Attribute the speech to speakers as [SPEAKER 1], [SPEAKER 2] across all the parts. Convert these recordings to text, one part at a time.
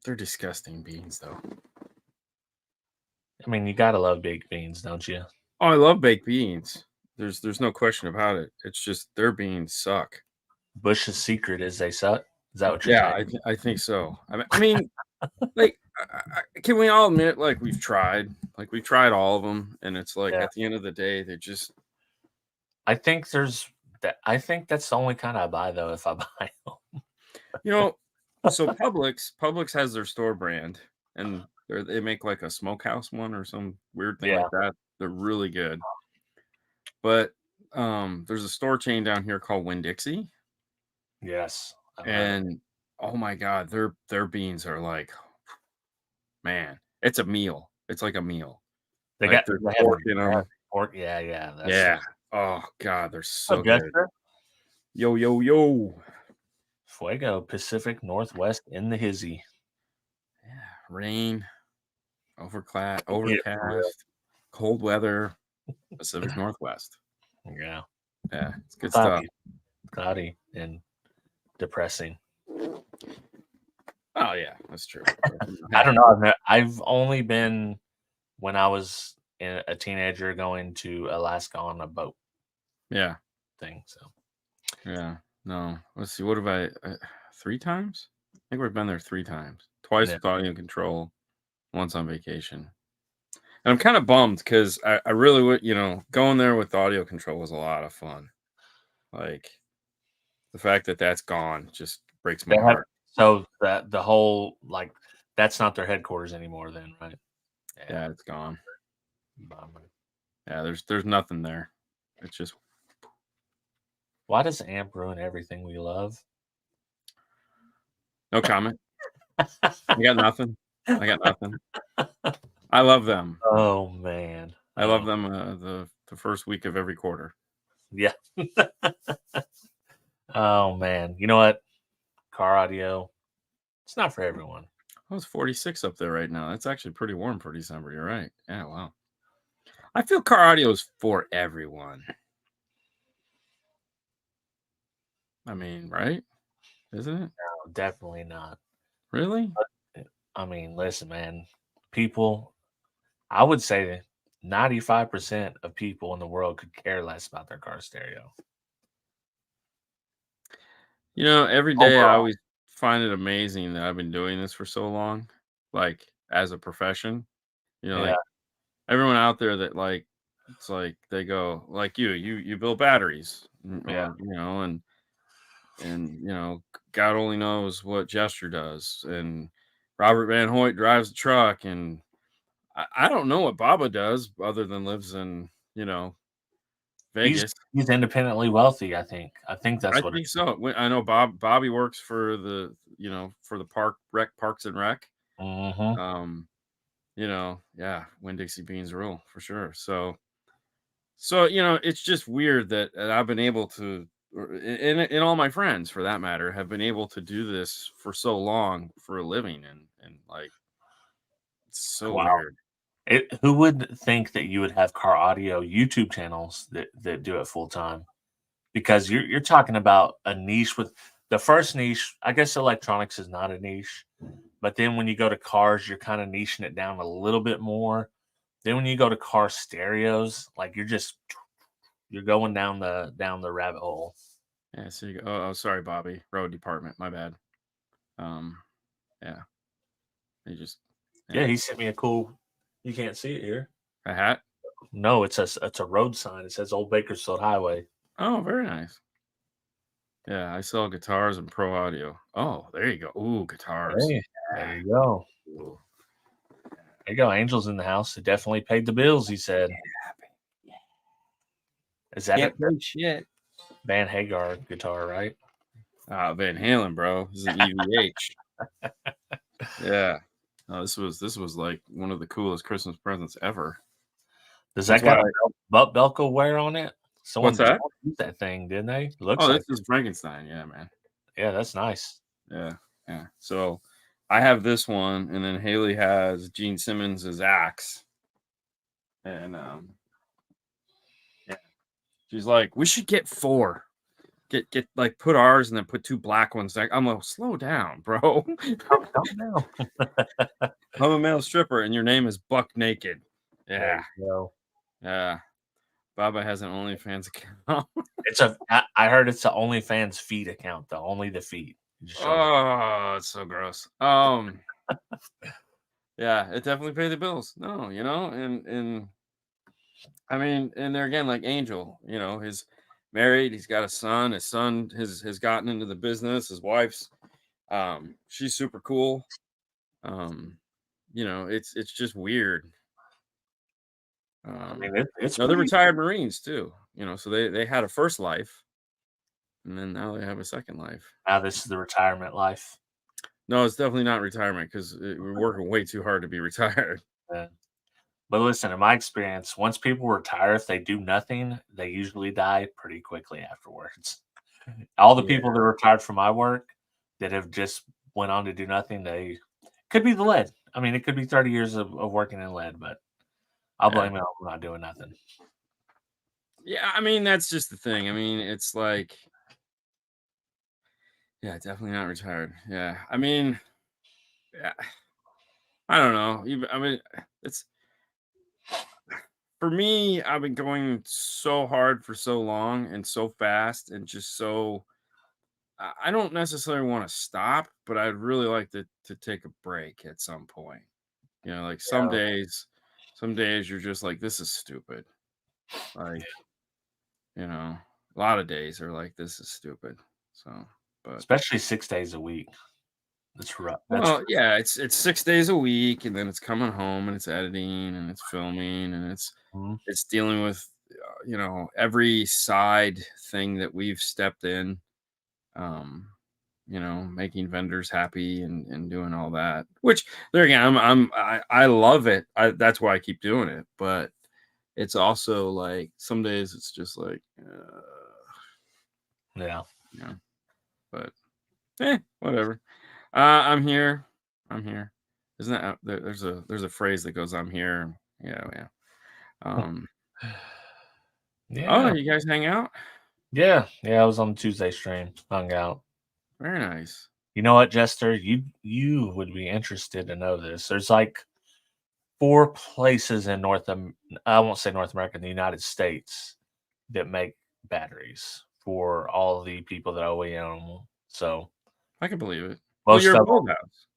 [SPEAKER 1] They're disgusting beans, though.
[SPEAKER 2] I mean, you gotta love baked beans, don't you?
[SPEAKER 1] Oh, I love baked beans. There's no question about it. It's just their beans suck.
[SPEAKER 2] Bush's secret is they suck. Is that what you're
[SPEAKER 1] Yeah,
[SPEAKER 2] saying?
[SPEAKER 1] I think so. I mean, like, can we all admit, like, we've tried all of them, and it's like
[SPEAKER 2] Yeah.
[SPEAKER 1] at the end of the day, they just
[SPEAKER 2] I think there's that. I think that's the only kind I buy though. If I buy them,
[SPEAKER 1] you know. So Publix has their store brand, and they make like a smokehouse one or some weird thing
[SPEAKER 2] yeah,
[SPEAKER 1] like that. They're really good. But there's a store chain down here called Winn-Dixie,
[SPEAKER 2] yes, I've heard of it.
[SPEAKER 1] and oh my god, their beans are like, man, it's a meal. It's like a meal.
[SPEAKER 2] They
[SPEAKER 1] Like
[SPEAKER 2] got
[SPEAKER 1] there's
[SPEAKER 2] they have
[SPEAKER 1] pork in them.
[SPEAKER 2] pork. Yeah, yeah.
[SPEAKER 1] Yeah. Oh god, they're
[SPEAKER 2] Oh,
[SPEAKER 1] so good.
[SPEAKER 2] Jester.
[SPEAKER 1] Yo yo yo.
[SPEAKER 2] Fuego, Pacific Northwest in the hizzy.
[SPEAKER 1] Yeah. Rain,
[SPEAKER 2] Yeah, for real.
[SPEAKER 1] overcast, cold weather, Pacific Northwest.
[SPEAKER 2] Yeah,
[SPEAKER 1] Yeah, it's good stuff.
[SPEAKER 2] cloudy, cloudy, and depressing.
[SPEAKER 1] Oh yeah, that's true.
[SPEAKER 2] I
[SPEAKER 1] Hey,
[SPEAKER 2] don't know. I've only been when I was a teenager going to Alaska on a boat
[SPEAKER 1] yeah,
[SPEAKER 2] thing. So
[SPEAKER 1] yeah. No, let's see. What have I? 3 times? I think we've been there 3 times. Twice
[SPEAKER 2] yeah,
[SPEAKER 1] with audio control, once on vacation. And I'm kind of bummed because I really would, going there with audio control was a lot of fun. Like the fact that that's gone just breaks
[SPEAKER 2] they
[SPEAKER 1] my
[SPEAKER 2] have
[SPEAKER 1] heart.
[SPEAKER 2] so that the whole like that's not their headquarters anymore. Then right? Yeah.
[SPEAKER 1] Yeah, it's gone.
[SPEAKER 2] Bummer.
[SPEAKER 1] Yeah, there's nothing there. It's just
[SPEAKER 2] Why does AMP ruin everything we love?
[SPEAKER 1] no comment. I got nothing. I got nothing. I love them.
[SPEAKER 2] Oh man.
[SPEAKER 1] I love
[SPEAKER 2] Oh
[SPEAKER 1] them the first week of every quarter.
[SPEAKER 2] yeah. Oh man. You know what? Car audio. It's not for everyone.
[SPEAKER 1] Oh, it's 46 up there right now. That's actually pretty warm for December. You're right. Yeah, wow. I feel car audio is for everyone. I mean, right? Isn't it?
[SPEAKER 2] No, definitely not.
[SPEAKER 1] Really?
[SPEAKER 2] I mean, listen, man. People, I would say that 95% of people in the world could care less about their car stereo.
[SPEAKER 1] Every day I
[SPEAKER 2] Overall.
[SPEAKER 1] always find it amazing that I've been doing this for so long, like as a profession.
[SPEAKER 2] Yeah.
[SPEAKER 1] Like everyone out there that like it's like they go like you build batteries
[SPEAKER 2] Yeah.
[SPEAKER 1] or and God only knows what Gesture does and Robert Van Hoyt drives the truck and I don't know what Baba does other than lives in
[SPEAKER 2] He's
[SPEAKER 1] Vegas.
[SPEAKER 2] he's independently wealthy, I think. I think that's
[SPEAKER 1] I
[SPEAKER 2] what it
[SPEAKER 1] think so. I know Bobby works for the Parks and Rec.
[SPEAKER 2] Mhm.
[SPEAKER 1] Um, yeah, when Dixie Beans rule for sure. So it's just weird that I've been able to, and all my friends for that matter, have been able to do this for so long for a living, and like it's so
[SPEAKER 2] Wow.
[SPEAKER 1] weird.
[SPEAKER 2] Who would think that you would have car audio YouTube channels that do it full time? Because you're talking about a niche with the first niche. I guess electronics is not a niche, but then when you go to cars, you're kind of niching it down a little bit more. Then when you go to car stereos, like you're going down the rabbit hole.
[SPEAKER 1] Yeah. So you go, oh, sorry, Bobby, road department, my bad. Um, yeah, they just
[SPEAKER 2] Yeah,
[SPEAKER 1] yeah,
[SPEAKER 2] he sent me a cool. You can't see it here.
[SPEAKER 1] a hat.
[SPEAKER 2] No, it's a road sign. It says Old Bakersfield Highway.
[SPEAKER 1] Oh, very nice. Yeah, I sell guitars and pro audio. Oh, there you go. Ooh, guitars.
[SPEAKER 2] Hey, there
[SPEAKER 1] Yeah.
[SPEAKER 2] you go.
[SPEAKER 1] Ooh.
[SPEAKER 2] There you go. Angels in the house. It definitely paid the bills. He said. Is that a
[SPEAKER 1] Can't play shit.
[SPEAKER 2] Van Hagar guitar, right?
[SPEAKER 1] Van Halen, bro. This is an EVH. Yeah. No, this was like one of the coolest Christmas presents ever.
[SPEAKER 2] Does
[SPEAKER 1] That's
[SPEAKER 2] that
[SPEAKER 1] why.
[SPEAKER 2] got a butt Belco wear on it?
[SPEAKER 1] What's
[SPEAKER 2] Someone
[SPEAKER 1] that?
[SPEAKER 2] used that thing, didn't they?
[SPEAKER 1] Oh,
[SPEAKER 2] Looks
[SPEAKER 1] this
[SPEAKER 2] like
[SPEAKER 1] is Frankenstein. Yeah, man.
[SPEAKER 2] yeah, that's nice.
[SPEAKER 1] Yeah, yeah. So I have this one, and then Haley has Gene Simmons's axe, and yeah, she's like, we should get four. Get like put ours and then put 2 black ones. Like, I'm like, slow down, bro.
[SPEAKER 2] Calm down.
[SPEAKER 1] I'm a male stripper and your name is Buck Naked.
[SPEAKER 2] There
[SPEAKER 1] Yeah,
[SPEAKER 2] you go.
[SPEAKER 1] yeah. Baba has an OnlyFans account.
[SPEAKER 2] I heard it's a OnlyFans feed account though, only the feed. You just show them.
[SPEAKER 1] Oh, it's so gross. Yeah, it definitely paid the bills. No, and I mean, and there again, like Angel, he's married, he's got a son. His son has gotten into the business. His wife's she's super cool. Um, it's just weird.
[SPEAKER 2] I mean,
[SPEAKER 1] Um,
[SPEAKER 2] it's
[SPEAKER 1] no, they're
[SPEAKER 2] pretty.
[SPEAKER 1] retired Marines too, so they had a first life and then now they have a second life.
[SPEAKER 2] Now this is the retirement life.
[SPEAKER 1] No, it's definitely not retirement because we're working way too hard to be retired.
[SPEAKER 2] Yeah. But listen, in my experience, once people retire, if they do nothing, they usually die pretty quickly afterwards. All the
[SPEAKER 1] Yeah,
[SPEAKER 2] people that retired from my work that have just went on to do nothing, they could be the lead. I mean, it could be 30 years of working in lead, but I'll
[SPEAKER 1] yeah,
[SPEAKER 2] blame it on not doing nothing.
[SPEAKER 1] yeah. I mean, that's just the thing. I mean, it's like, yeah, definitely not retired. Yeah, I mean, yeah, I don't know. Even I mean, it's for me. I've been going so hard for so long and so fast and just so. I don't necessarily want to stop, but I'd really like to take a break at some point. Like
[SPEAKER 2] Yeah.
[SPEAKER 1] some days you're just like, this is stupid. Like, a lot of days are like, this is stupid. So, but
[SPEAKER 2] Especially 6 days a week. That's rough. That's
[SPEAKER 1] well, yeah, it's 6 days a week, and then it's coming home and it's editing and it's filming and
[SPEAKER 2] mhm.
[SPEAKER 1] it's dealing with every side thing that we've stepped in. Um, making vendors happy and doing all that. Which there again, I love it. That's why I keep doing it. But it's also like some days it's just like,
[SPEAKER 2] Yeah.
[SPEAKER 1] you know, but whatever. I'm here. I'm here. Isn't that there's a phrase that goes, "I'm here." Yeah, yeah. Um. Oh,
[SPEAKER 2] Yeah.
[SPEAKER 1] you guys hang out?
[SPEAKER 2] Yeah. Yeah. I was on the Tuesday stream, hung out.
[SPEAKER 1] Very nice.
[SPEAKER 2] You know what, Jester? You would be interested to know this. There's like 4 places in I won't say North America, in the United States that make batteries for all the people that OEM. So
[SPEAKER 1] I can believe it. Well,
[SPEAKER 2] most
[SPEAKER 1] you're a
[SPEAKER 2] of
[SPEAKER 1] build
[SPEAKER 2] them.
[SPEAKER 1] house.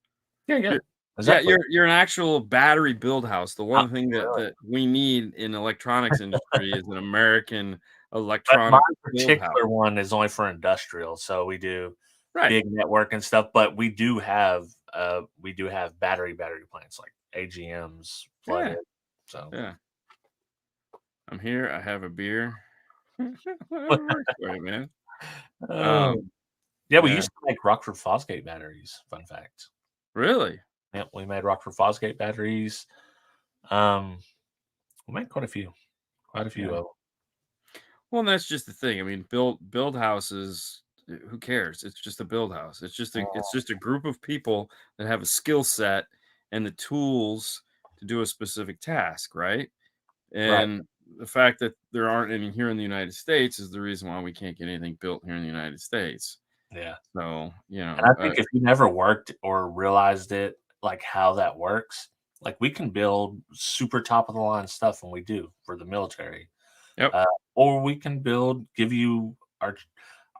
[SPEAKER 2] Yeah, yeah,
[SPEAKER 1] You're, yeah,
[SPEAKER 2] exactly.
[SPEAKER 1] you're an actual battery build house. The
[SPEAKER 2] Uh,
[SPEAKER 1] one thing that
[SPEAKER 2] really.
[SPEAKER 1] that we need in electronics industry is an American
[SPEAKER 2] But my
[SPEAKER 1] electronic build house.
[SPEAKER 2] particular one is only for industrial, so we do
[SPEAKER 1] Right.
[SPEAKER 2] big network and stuff, but we do have battery plants like AGMs
[SPEAKER 1] Yeah.
[SPEAKER 2] flooded. So
[SPEAKER 1] Yeah. I'm here. I have a beer. Whatever works for you, man.
[SPEAKER 2] Oh.
[SPEAKER 1] Um,
[SPEAKER 2] Yeah, we
[SPEAKER 1] yeah.
[SPEAKER 2] used to make Rockford Fosgate batteries, fun fact.
[SPEAKER 1] Really?
[SPEAKER 2] Yep, we made Rockford Fosgate batteries. Um, we made quite a few
[SPEAKER 1] Yeah.
[SPEAKER 2] of 'em.
[SPEAKER 1] Well, and that's just the thing. I mean, build houses. Who cares? It's just a build house. It's just a group of people that have a skill set and the tools to do a specific task, right?
[SPEAKER 2] Right,
[SPEAKER 1] And the fact that there aren't any here in the United States is the reason why we can't get anything built here in the United States.
[SPEAKER 2] yeah.
[SPEAKER 1] So,
[SPEAKER 2] And I think if you never worked or realized it, like, how that works, like, we can build super top of the line stuff, and we do for the military,
[SPEAKER 1] yep,
[SPEAKER 2] uh, or we can give you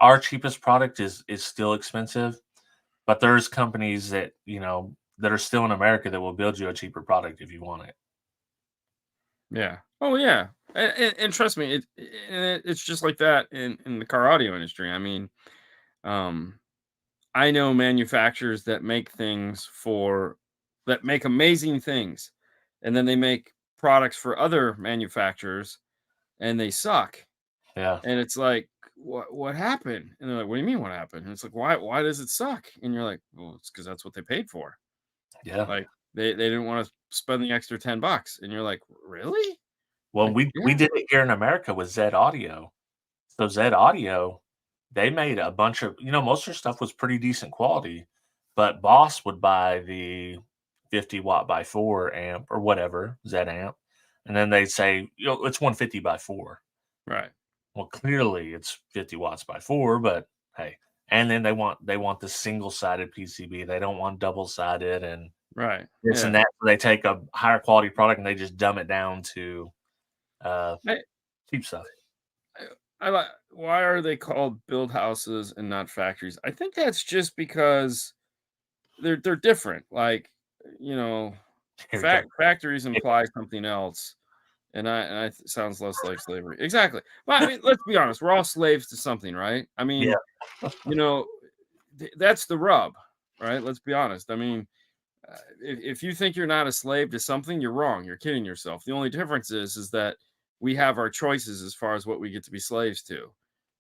[SPEAKER 2] our cheapest product is still expensive, but there's companies that are still in America that will build you a cheaper product if you want it.
[SPEAKER 1] yeah, oh yeah, and trust me, it's just like that in the car audio industry. I mean, um, I know manufacturers that make amazing things, and then they make products for other manufacturers, and they suck.
[SPEAKER 2] Yeah,
[SPEAKER 1] And it's like, what happened? And they're like, what do you mean what happened? And it's like, why does it suck? And you're like, well, it's because that's what they paid for.
[SPEAKER 2] yeah.
[SPEAKER 1] Like they didn't want to spend the extra $10. And you're like, really?
[SPEAKER 2] Well,
[SPEAKER 1] Like,
[SPEAKER 2] we
[SPEAKER 1] yeah,
[SPEAKER 2] did it here in America with Zed Audio. So Zed Audio, they made a bunch of most of their stuff was pretty decent quality, but Boss would buy the 50 watt by 4 amp or whatever, Zed amp, and then they'd say, it's 150 by 4.
[SPEAKER 1] right.
[SPEAKER 2] Well, clearly it's 50 watts by 4, but hey. And then they want the single-sided PCB. They don't want double-sided and
[SPEAKER 1] Right.
[SPEAKER 2] this and
[SPEAKER 1] Yeah.
[SPEAKER 2] that. So they take a higher quality product and they just dumb it down to uh,
[SPEAKER 1] I,
[SPEAKER 2] cheap stuff.
[SPEAKER 1] I like. Why are they called build houses and not factories? I think that's just because they're different. Like, you know,
[SPEAKER 2] Here we go.
[SPEAKER 1] factories
[SPEAKER 2] Yeah,
[SPEAKER 1] imply something else, sounds less like slavery. Exactly. Well, I mean, let's be honest. We're all slaves to something, right? I
[SPEAKER 2] yeah,
[SPEAKER 1] mean, you know, that's the rub, right? Let's be honest. I mean, if you think you're not a slave to something, you're wrong. You're kidding yourself. The only difference is that we have our choices as far as what we get to be slaves to,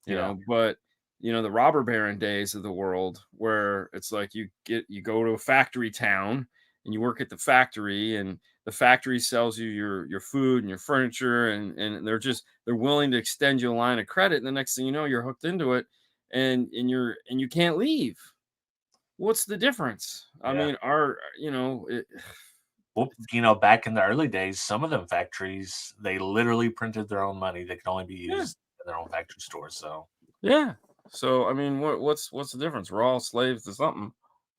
[SPEAKER 2] yeah,
[SPEAKER 1] But the robber baron days of the world, where it's like you go to a factory town and you work at the factory, and the factory sells you your food and your furniture, and they're willing to extend you a line of credit, and the next thing you know, you're hooked into it, and you can't leave. What's the difference? I
[SPEAKER 2] yeah.
[SPEAKER 1] mean,
[SPEAKER 2] Well, back in the early days, some of them factories, they literally printed their own money that could only be
[SPEAKER 1] yeah,
[SPEAKER 2] used in their own factory stores. So,
[SPEAKER 1] yeah. So I mean, what's the difference? We're all slaves to something,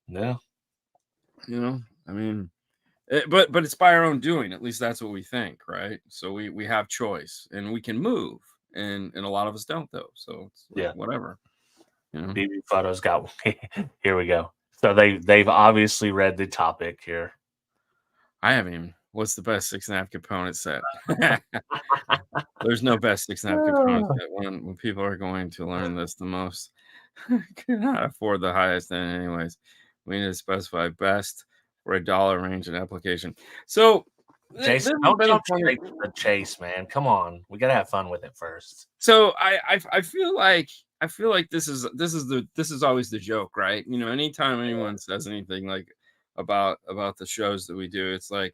[SPEAKER 2] yeah,
[SPEAKER 1] you know. I mean, but it's by our own doing. At least that's what we think, right? So we have choice and we can move, and a lot of us don't though. So it's like
[SPEAKER 2] yeah.
[SPEAKER 1] whatever, you know.
[SPEAKER 2] BB Photos got here we go. So they've obviously read the topic here.
[SPEAKER 1] I haven't even. What's the best 6.5 component set? There's no best 6.5 component
[SPEAKER 2] Ah.
[SPEAKER 1] set when people are going to learn this the most. Cannot afford the highest end anyways. We need to specify best for a dollar range and application. So this
[SPEAKER 2] Jason,
[SPEAKER 1] has
[SPEAKER 2] don't
[SPEAKER 1] been
[SPEAKER 2] jump
[SPEAKER 1] funny.
[SPEAKER 2] straight to the chase, man. Come on, we gotta have fun with it first.
[SPEAKER 1] So I feel like this is always the joke, right? Anytime anyone says anything like about the shows that we do, it's like,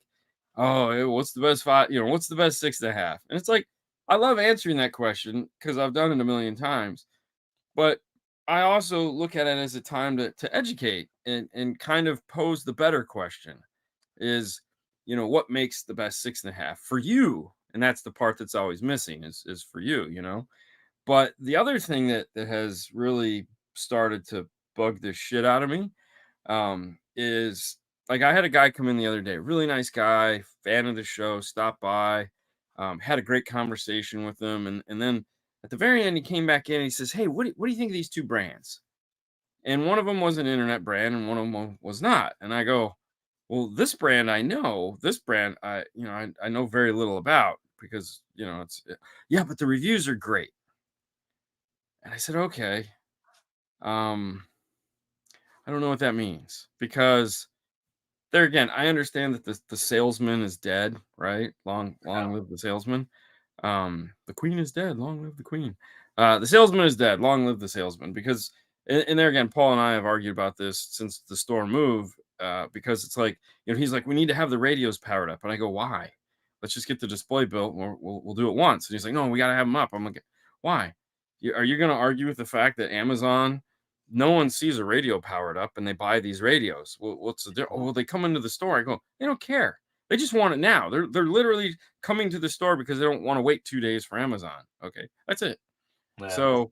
[SPEAKER 1] oh, what's the best five? What's the best 6.5? And it's like, I love answering that question because I've done it a million times. But I also look at it as a time to educate and kind of pose the better question is, what makes the best 6.5 for you? And that's the part that's always missing is for you. But the other thing that has really started to bug the shit out of me, is like I had a guy come in the other day, really nice guy, fan of the show, stopped by, had a great conversation with him, and then at the very end he came back in and he says, "Hey, what do you think of these two brands?" And one of them was an internet brand, and one of them was not. And I go, "Well, this brand I know. This brand I know very little about because yeah, but the reviews are great." And I said, "Okay, um, I don't know what that means because there again, I understand that the salesman is dead, right? Long live the salesman. The queen is dead. Long live the queen. The salesman is dead. Long live the salesman. Because and there again, Paul and I have argued about this since the store move. Because it's like he's like, we need to have the radios powered up, and I go, why? Let's just get the display built. And we'll do it once. And he's like, no, we got to have them up. I'm like, why? Are you going to argue with the fact that Amazon? No one sees a radio powered up and they buy these radios. Well, what's the difference? Oh, well, they come into the store. I go, they don't care. They just want it now. They're literally coming to the store because they don't want to wait 2 days for Amazon. Okay, that's it.
[SPEAKER 2] Yeah,
[SPEAKER 1] So,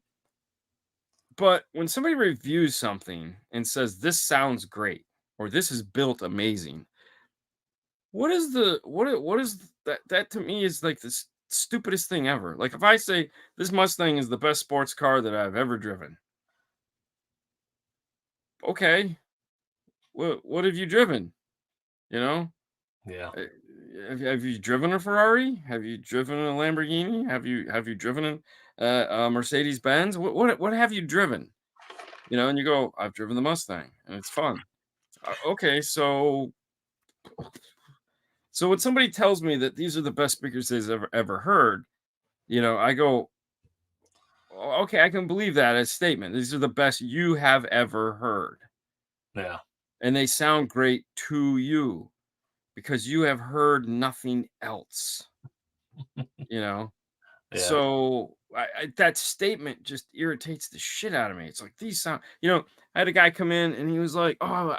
[SPEAKER 1] but when somebody reviews something and says this sounds great or this is built amazing, what is that? That to me is like the stupidest thing ever. Like if I say this Mustang is the best sports car that I've ever driven, okay, what have you driven? You know,
[SPEAKER 2] yeah,
[SPEAKER 1] Uh, have you driven a Ferrari? Have you driven a Lamborghini? Have you driven a Mercedes Benz? What have you driven? And you go, I've driven the Mustang, and it's fun. Okay, so when somebody tells me that these are the best speakers they've ever heard, I go, Okay, I can believe that as statement. These are the best you have ever heard,
[SPEAKER 2] yeah,
[SPEAKER 1] and they sound great to you because you have heard nothing else. You know
[SPEAKER 2] yeah.
[SPEAKER 1] So that statement just irritates the shit out of me. It's like these sound, I had a guy come in and he was like, "Oh,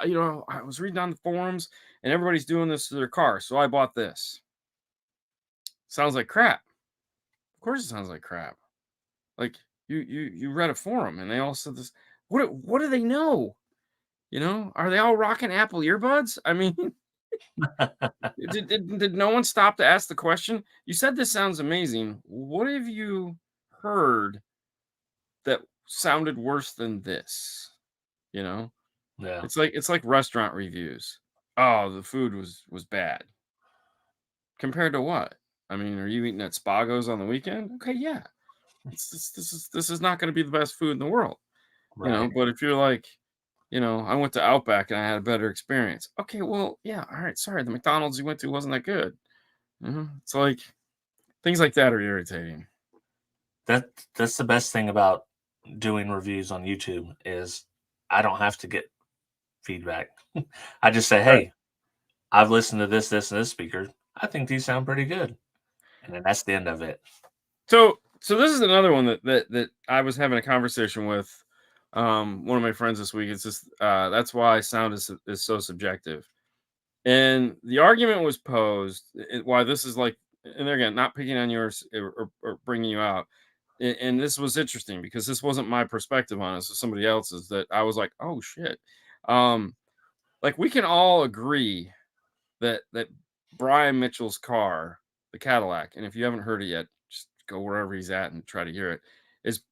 [SPEAKER 1] I was reading on the forums and everybody's doing this to their car, so I bought this." Sounds like crap. Of course, it sounds like crap. Like, you read a forum and they all said this. What do they know? You know, are they all rocking Apple earbuds? I mean, did no one stop to ask the question? You said this sounds amazing. What have you heard that sounded worse than this? You know,
[SPEAKER 2] Yeah.
[SPEAKER 1] it's like restaurant reviews. Oh, the food was bad. Compared to what? I mean, are you eating at Spago's on the weekend? Okay, yeah. This is not going to be the best food in the world, you
[SPEAKER 2] Right.
[SPEAKER 1] know. But if you're like, you know, I went to Outback and I had a better experience. Okay, well, yeah, all right. Sorry, the McDonald's you went to wasn't that good. It's like things like that are irritating.
[SPEAKER 2] That that's the best thing about doing reviews on YouTube is I don't have to get feedback. I just say,
[SPEAKER 1] Right.
[SPEAKER 2] "Hey, I've listened to this, this, and this speaker. I think these sound pretty good." And then that's the end of it.
[SPEAKER 1] So this is another one that I was having a conversation with one of my friends this week. It's just that's why sound is so subjective. And the argument was posed why this is like, and again, not picking on yours or bringing you out. And this was interesting because this wasn't my perspective on it. This was somebody else's that I was like, oh shit. Um, like we can all agree that Brian Mitchell's car, the Cadillac, and if you haven't heard it yet, just go wherever he's at and try to hear it,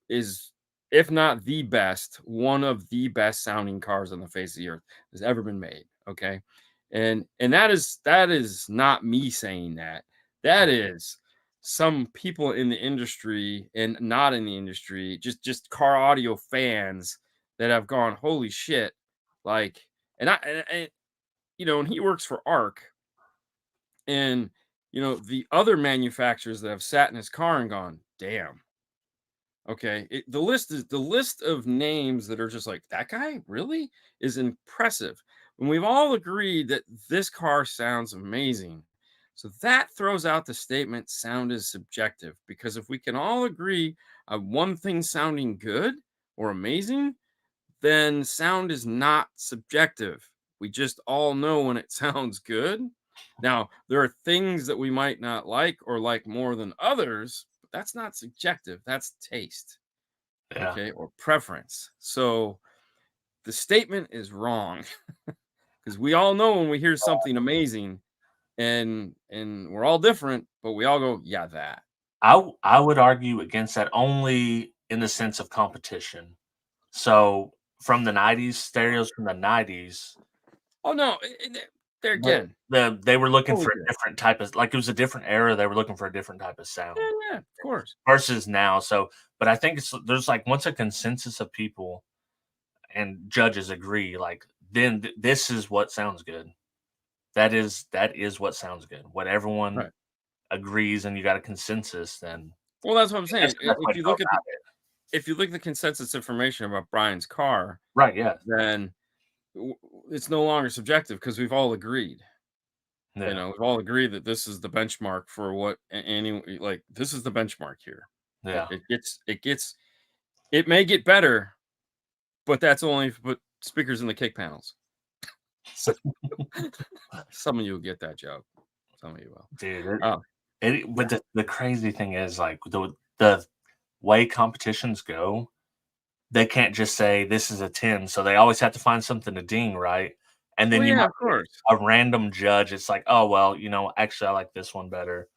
[SPEAKER 1] is if not the best, one of the best sounding cars on the face of the earth has ever been made. Okay. And that is not me saying that. That is some people in the industry and not in the industry, just car audio fans that have gone, holy shit. Like, and you know, and he works for ARC, and you know, the other manufacturers that have sat in his car and gone, damn, okay. The list of names that are just like that guy really is impressive. And we've all agreed that this car sounds amazing. So that throws out the statement sound is subjective, because if we can all agree on one thing sounding good or amazing, then sound is not subjective. We just all know when it sounds good. Now, there are things that we might not like or like more than others, but that's not subjective. That's taste,
[SPEAKER 2] Yeah.
[SPEAKER 1] okay, or preference. So the statement is wrong because we all know when we hear something amazing, and we're all different, but we all go, yeah, that.
[SPEAKER 2] I would argue against that only in the sense of competition. So from the 90s, stereos from the 90s,
[SPEAKER 1] Oh no, there again.
[SPEAKER 2] they were looking
[SPEAKER 1] Totally
[SPEAKER 2] for
[SPEAKER 1] good.
[SPEAKER 2] a different type of like it was a different era. They were looking for a different type of
[SPEAKER 1] Yeah,
[SPEAKER 2] sound
[SPEAKER 1] yeah, of course.
[SPEAKER 2] versus now. So, but I think it's there's like once a consensus of people and judges agree, like then this is what sounds good. That is what sounds good. What everyone
[SPEAKER 1] Right.
[SPEAKER 2] agrees and you got a consensus, then
[SPEAKER 1] Well, that's what I'm
[SPEAKER 2] that's
[SPEAKER 1] saying.
[SPEAKER 2] the best way to go about it.
[SPEAKER 1] If you look at the consensus information about Brian's car,
[SPEAKER 2] Right, yeah.
[SPEAKER 1] then w- it's no longer subjective because we've all agreed. You
[SPEAKER 2] Yeah,
[SPEAKER 1] know, we've all agreed that this is the benchmark for what any like. This is the benchmark here. It,
[SPEAKER 2] yeah.
[SPEAKER 1] it gets it gets it may get better, but that's only if you put speakers in the kick panels. So some of you will get that joke. Some of you will.
[SPEAKER 2] Dude,
[SPEAKER 1] Oh
[SPEAKER 2] but
[SPEAKER 1] yeah.
[SPEAKER 2] the crazy thing is, like, the way competitions go, they can't just say, "This is a 10," so they always have to find something to ding, right? And then
[SPEAKER 1] Well,
[SPEAKER 2] you
[SPEAKER 1] yeah,
[SPEAKER 2] might
[SPEAKER 1] of
[SPEAKER 2] get
[SPEAKER 1] course.
[SPEAKER 2] a random judge, it's like, "Oh, well, actually, I like this one better."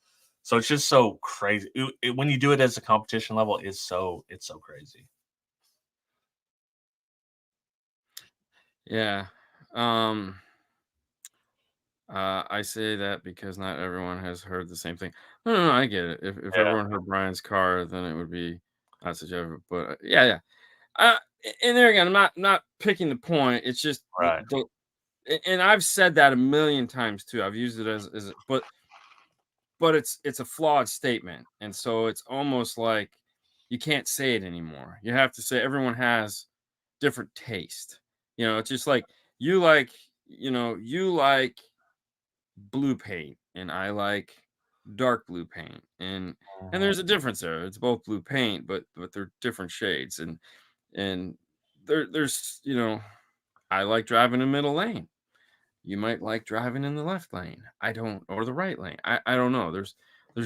[SPEAKER 2] So it's just so crazy. When you do it as a competition level, it's so crazy.
[SPEAKER 1] Yeah. I say that because not everyone has heard the same thing. No, no, no, I get it. If
[SPEAKER 2] Yeah,
[SPEAKER 1] everyone heard Brian's car, then it would be not such a. But yeah, yeah. Uh, and there again, I'm not picking the point. It's just
[SPEAKER 2] right.
[SPEAKER 1] and I've said that a million times too. I've used it but it's a flawed statement, and so it's almost like you can't say it anymore. You have to say everyone has different taste. You know, it's just like you like blue paint and I like dark blue paint, and
[SPEAKER 2] Mhm.
[SPEAKER 1] there's a difference there. It's both blue paint, but they're different shades, and there's I like driving in middle lane. You might like driving in the left lane. I don't, or the right lane. I don't know. There's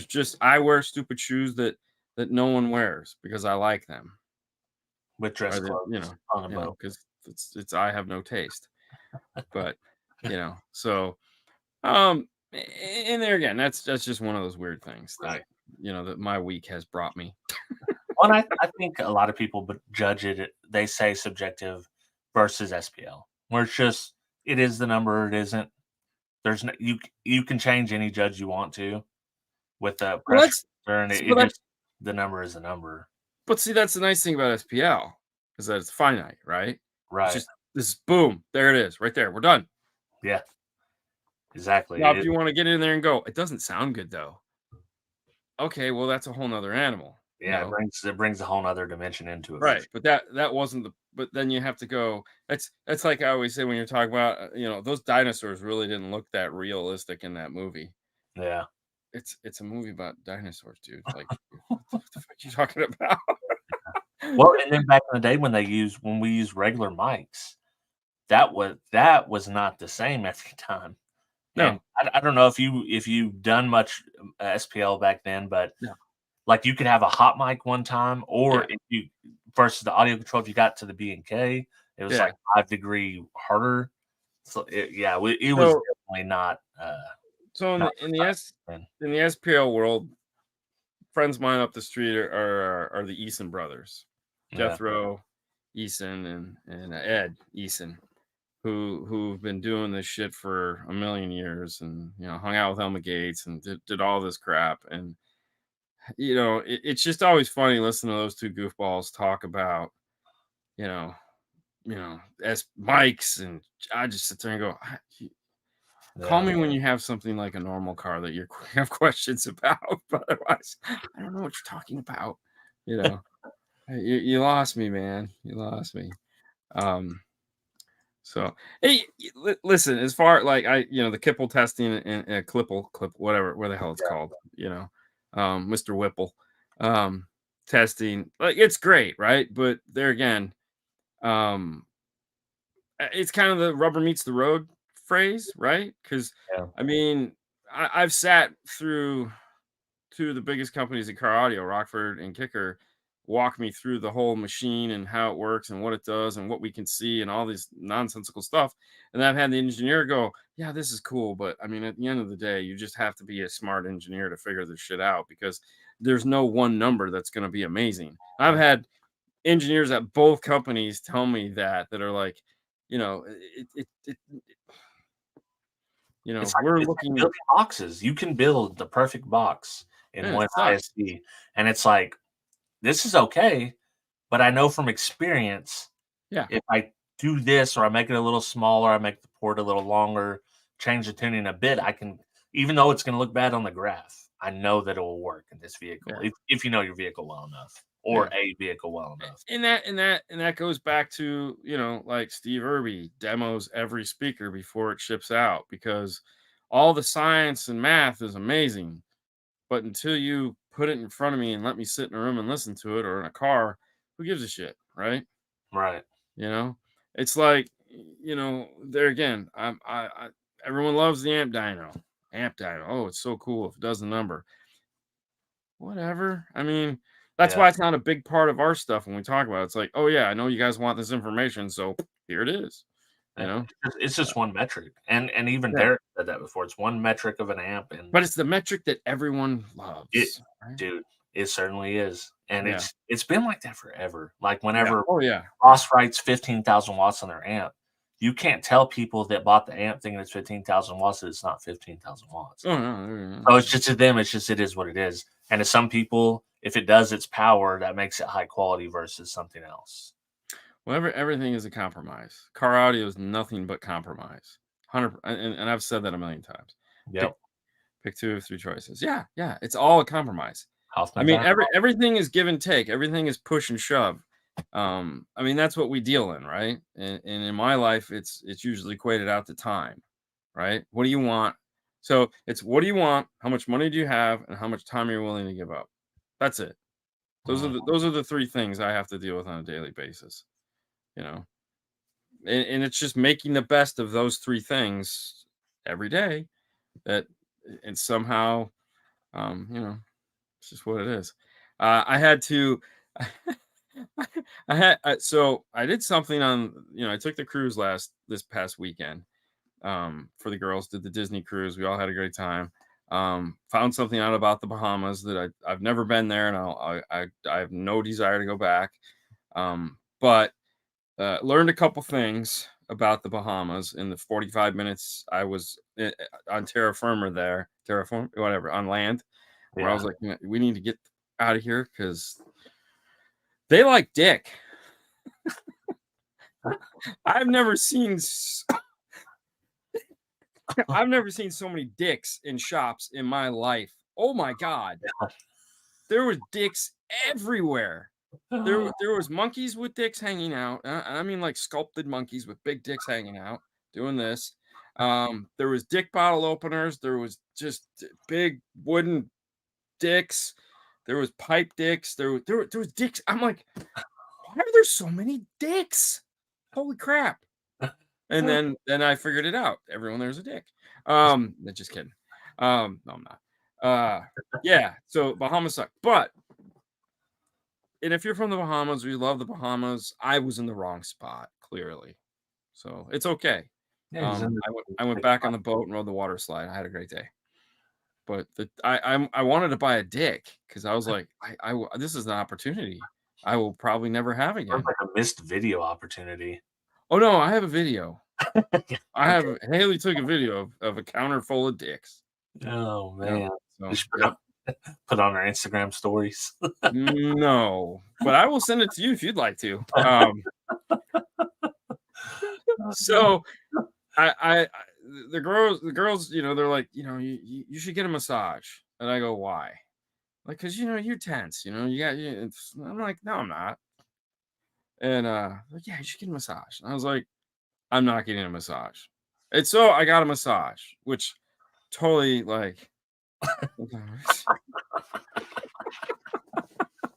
[SPEAKER 1] just I wear stupid shoes that that no one wears because I like them.
[SPEAKER 2] with dress
[SPEAKER 1] Or that,
[SPEAKER 2] clothes on a boat.
[SPEAKER 1] because it's I have no taste. But, so, and there again, that's just one of those weird things that,
[SPEAKER 2] Right.
[SPEAKER 1] that my week has brought me.
[SPEAKER 2] Well, I think a lot of people judge it. They say subjective versus SPL, where it's just it is the number. It isn't. There's no, you can change any judge you want to with the
[SPEAKER 1] Well,
[SPEAKER 2] pressure concern. It,
[SPEAKER 1] but
[SPEAKER 2] it just the number is a number.
[SPEAKER 1] see, that's the nice thing about SPL is that it's finite, right? It's
[SPEAKER 2] Right.
[SPEAKER 1] just this boom, there it is, right there. We're done.
[SPEAKER 2] Yeah. Exactly.
[SPEAKER 1] Now, if you want to get in there and go, it doesn't sound good though. Okay, well, that's a whole nother animal,
[SPEAKER 2] Yeah. It brings a whole other dimension into it for
[SPEAKER 1] right?
[SPEAKER 2] sure.
[SPEAKER 1] But that wasn't the. But then you have to go. That's like I always say when you're talking about, those dinosaurs really didn't look that realistic in that movie.
[SPEAKER 2] Yeah.
[SPEAKER 1] It's a movie about dinosaurs, dude. Like, what the fuck are you talking about?
[SPEAKER 2] Well, and then back in the day when we used regular mics, that was not the same every time. And
[SPEAKER 1] No,
[SPEAKER 2] I don't know if you've done much SPL back then, but
[SPEAKER 1] no,
[SPEAKER 2] like you could have a hot mic one time, or
[SPEAKER 1] yeah,
[SPEAKER 2] if you versus the audio control, if you got to the B and K, it was
[SPEAKER 1] yeah.
[SPEAKER 2] like 5 degree harder. So it was
[SPEAKER 1] So
[SPEAKER 2] definitely not
[SPEAKER 1] so
[SPEAKER 2] not then.
[SPEAKER 1] in the SPL world, friends of mine up the street are the Eason brothers,
[SPEAKER 2] Yeah,
[SPEAKER 1] Jethro Eason and Ed Eason, who've been doing this shit for a million years, and hung out with Helma Gates and did all this crap. And it's just always funny listening to those two goofballs talk about you know as mics, and I just sit there and go, call
[SPEAKER 2] yeah.
[SPEAKER 1] me when you have something like a normal car that you have questions about, but otherwise, I don't know what you're talking about. You know, you lost me, man. You lost me. Um, so hey, listen, as far like the Kipple testing and clip, whatever, where the hell it's called, Mr. Whipple, testing, like it's great, right? But there again, um, it's kind of the rubber meets the road phrase, right? Because
[SPEAKER 2] Yeah,
[SPEAKER 1] I mean, I've sat through two of the biggest companies in car audio, Rockford and Kicker, walk me through the whole machine and how it works and what it does and what we can see and all this nonsensical stuff. And I've had the engineer go, "Yeah, this is cool, but I mean, at the end of the day, you just have to be a smart engineer to figure this shit out because there's no one number that's going to be amazing." I've
[SPEAKER 2] yeah.
[SPEAKER 1] had engineers at both companies tell me that are like, we're
[SPEAKER 2] It's like
[SPEAKER 1] looking.
[SPEAKER 2] building boxes. You can build the perfect box in
[SPEAKER 1] Man, it
[SPEAKER 2] one
[SPEAKER 1] sucks.
[SPEAKER 2] ISD, and it's like this is okay, but I know from experience
[SPEAKER 1] Yeah,
[SPEAKER 2] if I do this or I make it a little smaller, I make the port a little longer, change the tuning a bit, I can even though it's gonna look bad on the graph, I know that it will work in this vehicle
[SPEAKER 1] yeah,
[SPEAKER 2] if you know your vehicle well enough or
[SPEAKER 1] yeah.
[SPEAKER 2] a vehicle well enough.
[SPEAKER 1] And that goes back to like Steve Irby demos every speaker before it ships out because all the science and math is amazing, but until you put it in front of me and let me sit in a room and listen to it or in a car, who gives a shit, right?
[SPEAKER 2] Right.
[SPEAKER 1] You know, it's like, there again, everyone loves the amp dyno. Oh, it's so cool if it does the number. Whatever. I mean, that's
[SPEAKER 2] Yeah.
[SPEAKER 1] why it's not a big part of our stuff when we talk about it. It's like, oh yeah, I know you guys want this information, so here it is. You
[SPEAKER 2] Yeah.
[SPEAKER 1] know,
[SPEAKER 2] It's just one metric. And even
[SPEAKER 1] yeah.
[SPEAKER 2] Derek said that before. It's one metric of an amp and
[SPEAKER 1] But it's the metric that everyone
[SPEAKER 2] it
[SPEAKER 1] loves, right?
[SPEAKER 2] dude, it certainly is. And
[SPEAKER 1] Yeah,
[SPEAKER 2] it's been like that forever. Like
[SPEAKER 1] yeah.
[SPEAKER 2] whenever
[SPEAKER 1] Oh yeah, yeah.
[SPEAKER 2] Ross writes 15,000 watts on their amp, you can't tell people that bought the amp thinking it's 15,000 watts that it's not 15,000 watts.
[SPEAKER 1] Oh no, no, no,
[SPEAKER 2] So
[SPEAKER 1] no.
[SPEAKER 2] it's just to them, it's just it is what it is. And to some people, if it does its power, that makes it high quality versus something else.
[SPEAKER 1] Well, everything is a compromise. Car audio is nothing but compromise. 100, and I've said that a million times. Pick
[SPEAKER 2] Yep.
[SPEAKER 1] pick two or three choices. Yeah, yeah. It's all a compromise. I
[SPEAKER 2] Hoffman
[SPEAKER 1] mean,
[SPEAKER 2] time.
[SPEAKER 1] everything is give and take. Everything is push and shove. I mean, that's what we deal in, right? And in my life, it's usually equated out to time, right? What do you want? So it's what do you want? How much money do you have? And how much time are you willing to give up? That's it.
[SPEAKER 2] Mm,
[SPEAKER 1] Those are the three things I have to deal with on a daily basis. You know, and it's just making the best of those three things every day. That and somehow, it's just what it is. I had to. So I did something on. I took the cruise this past weekend. For the girls, did the Disney cruise. We all had a great time. Found something out about the Bahamas that I've never been there, and I have no desire to go back. But learned a couple things about the Bahamas in the 45 minutes I was on terra firma there, terraform, whatever, on land, where I
[SPEAKER 2] Yeah.
[SPEAKER 1] was like, we need to get out of here because they like dick. I've never seen I've never seen so many dicks in shops in my life. Oh my god. There was dicks everywhere. There was monkeys with dicks hanging out. I mean like sculpted monkeys with big dicks hanging out doing this. There was dick bottle openers. There was just big wooden dicks. There was pipe dicks. There was dicks. I'm like, why are there so many dicks? Holy crap. And then I figured it out. Everyone there's a dick. Just kidding. No, I'm not. Yeah, so Bahamas suck. But and if you're from the Bahamas or you love the Bahamas, I was in the wrong spot, clearly. So it's okay.
[SPEAKER 2] Yeah, he's in
[SPEAKER 1] I went back on the boat and rode the water slide. I had a great day. But I wanted to buy a dick because I was like, this is an opportunity I will probably never have
[SPEAKER 2] sounds
[SPEAKER 1] again.
[SPEAKER 2] like a missed video opportunity.
[SPEAKER 1] Oh no, I have a video. I
[SPEAKER 2] Okay.
[SPEAKER 1] have Haley took a video of a counter full of dicks.
[SPEAKER 2] Oh,
[SPEAKER 1] Yep.
[SPEAKER 2] man. You
[SPEAKER 1] So,
[SPEAKER 2] should
[SPEAKER 1] yep.
[SPEAKER 2] put on our Instagram stories.
[SPEAKER 1] No, but I will send it to you if you'd like to. So I the girls, they're like, you should get a massage. And I go, why? Like, cause you're tense, I'm like, no, I'm not. And like, yeah, you should get a massage. And I was like, I'm not getting a massage. And so I got a massage, which totally like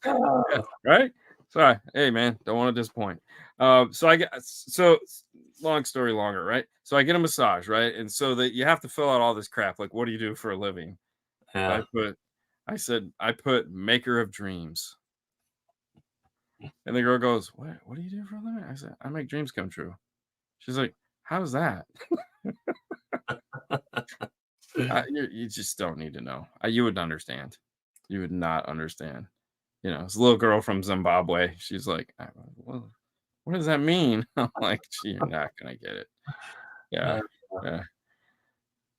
[SPEAKER 1] yeah, right? Sorry. Hey man, don't want to disappoint. So long story longer, right? So I get a massage, right? And so that you have to fill out all this crap. Like, what do you do for a living?
[SPEAKER 2] Yeah.
[SPEAKER 1] I said, I put maker of dreams. And the girl goes, what do you do for a living? I said, I make dreams come true. She's like, how's that? You just don't need to know. You would understand. You would not understand. This little girl from Zimbabwe. She's like, well, what does that mean? I'm like, you're not gonna get it. Yeah,
[SPEAKER 2] Uh,
[SPEAKER 1] yeah.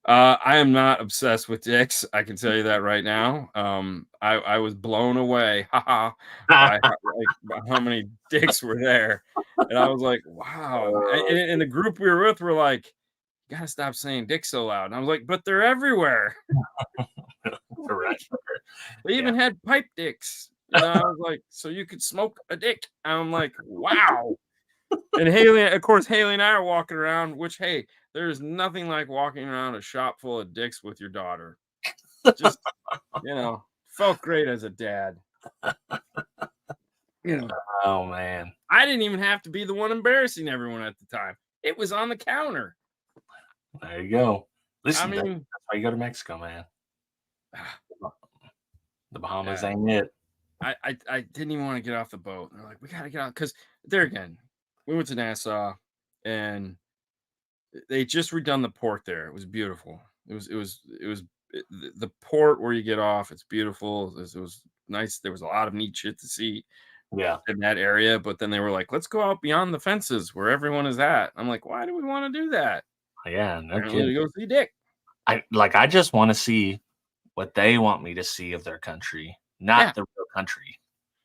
[SPEAKER 1] I am not obsessed with dicks. I can tell you that right now. I was blown away, haha, by how many dicks were there, and I was like, wow. And the group we were with were like, you gotta stop saying dick so loud. And I was like, but they're everywhere.
[SPEAKER 2] right.
[SPEAKER 1] They
[SPEAKER 2] Yeah.
[SPEAKER 1] even had pipe dicks. I was like, so you could smoke a dick. I'm like, wow. And of course, Haley and I are walking around, which, hey, there's nothing like walking around a shop full of dicks with your daughter. Just, felt great as a dad.
[SPEAKER 2] Oh, man.
[SPEAKER 1] I didn't even have to be the one embarrassing everyone at the time. It was on the counter.
[SPEAKER 2] There you go.
[SPEAKER 1] I
[SPEAKER 2] Listen, that's
[SPEAKER 1] mean,
[SPEAKER 2] why you go to Mexico, man. The Bahamas
[SPEAKER 1] yeah,
[SPEAKER 2] ain't it.
[SPEAKER 1] I didn't even want to get off the boat. They're like, we got to get out. Because there again, we went to Nassau and they just redone the port there. It was beautiful. The port where you get off. It's beautiful. It was nice. There was a lot of neat shit to see
[SPEAKER 2] Yeah.
[SPEAKER 1] in that area. But then they were like, let's go out beyond the fences where everyone is at. I'm like, why do we want to do that?
[SPEAKER 2] Yeah, no
[SPEAKER 1] Apparently
[SPEAKER 2] kidding.
[SPEAKER 1] to go see Dick.
[SPEAKER 2] I just wanna see what they want me to see of their country,
[SPEAKER 1] Yeah.
[SPEAKER 2] not the real country.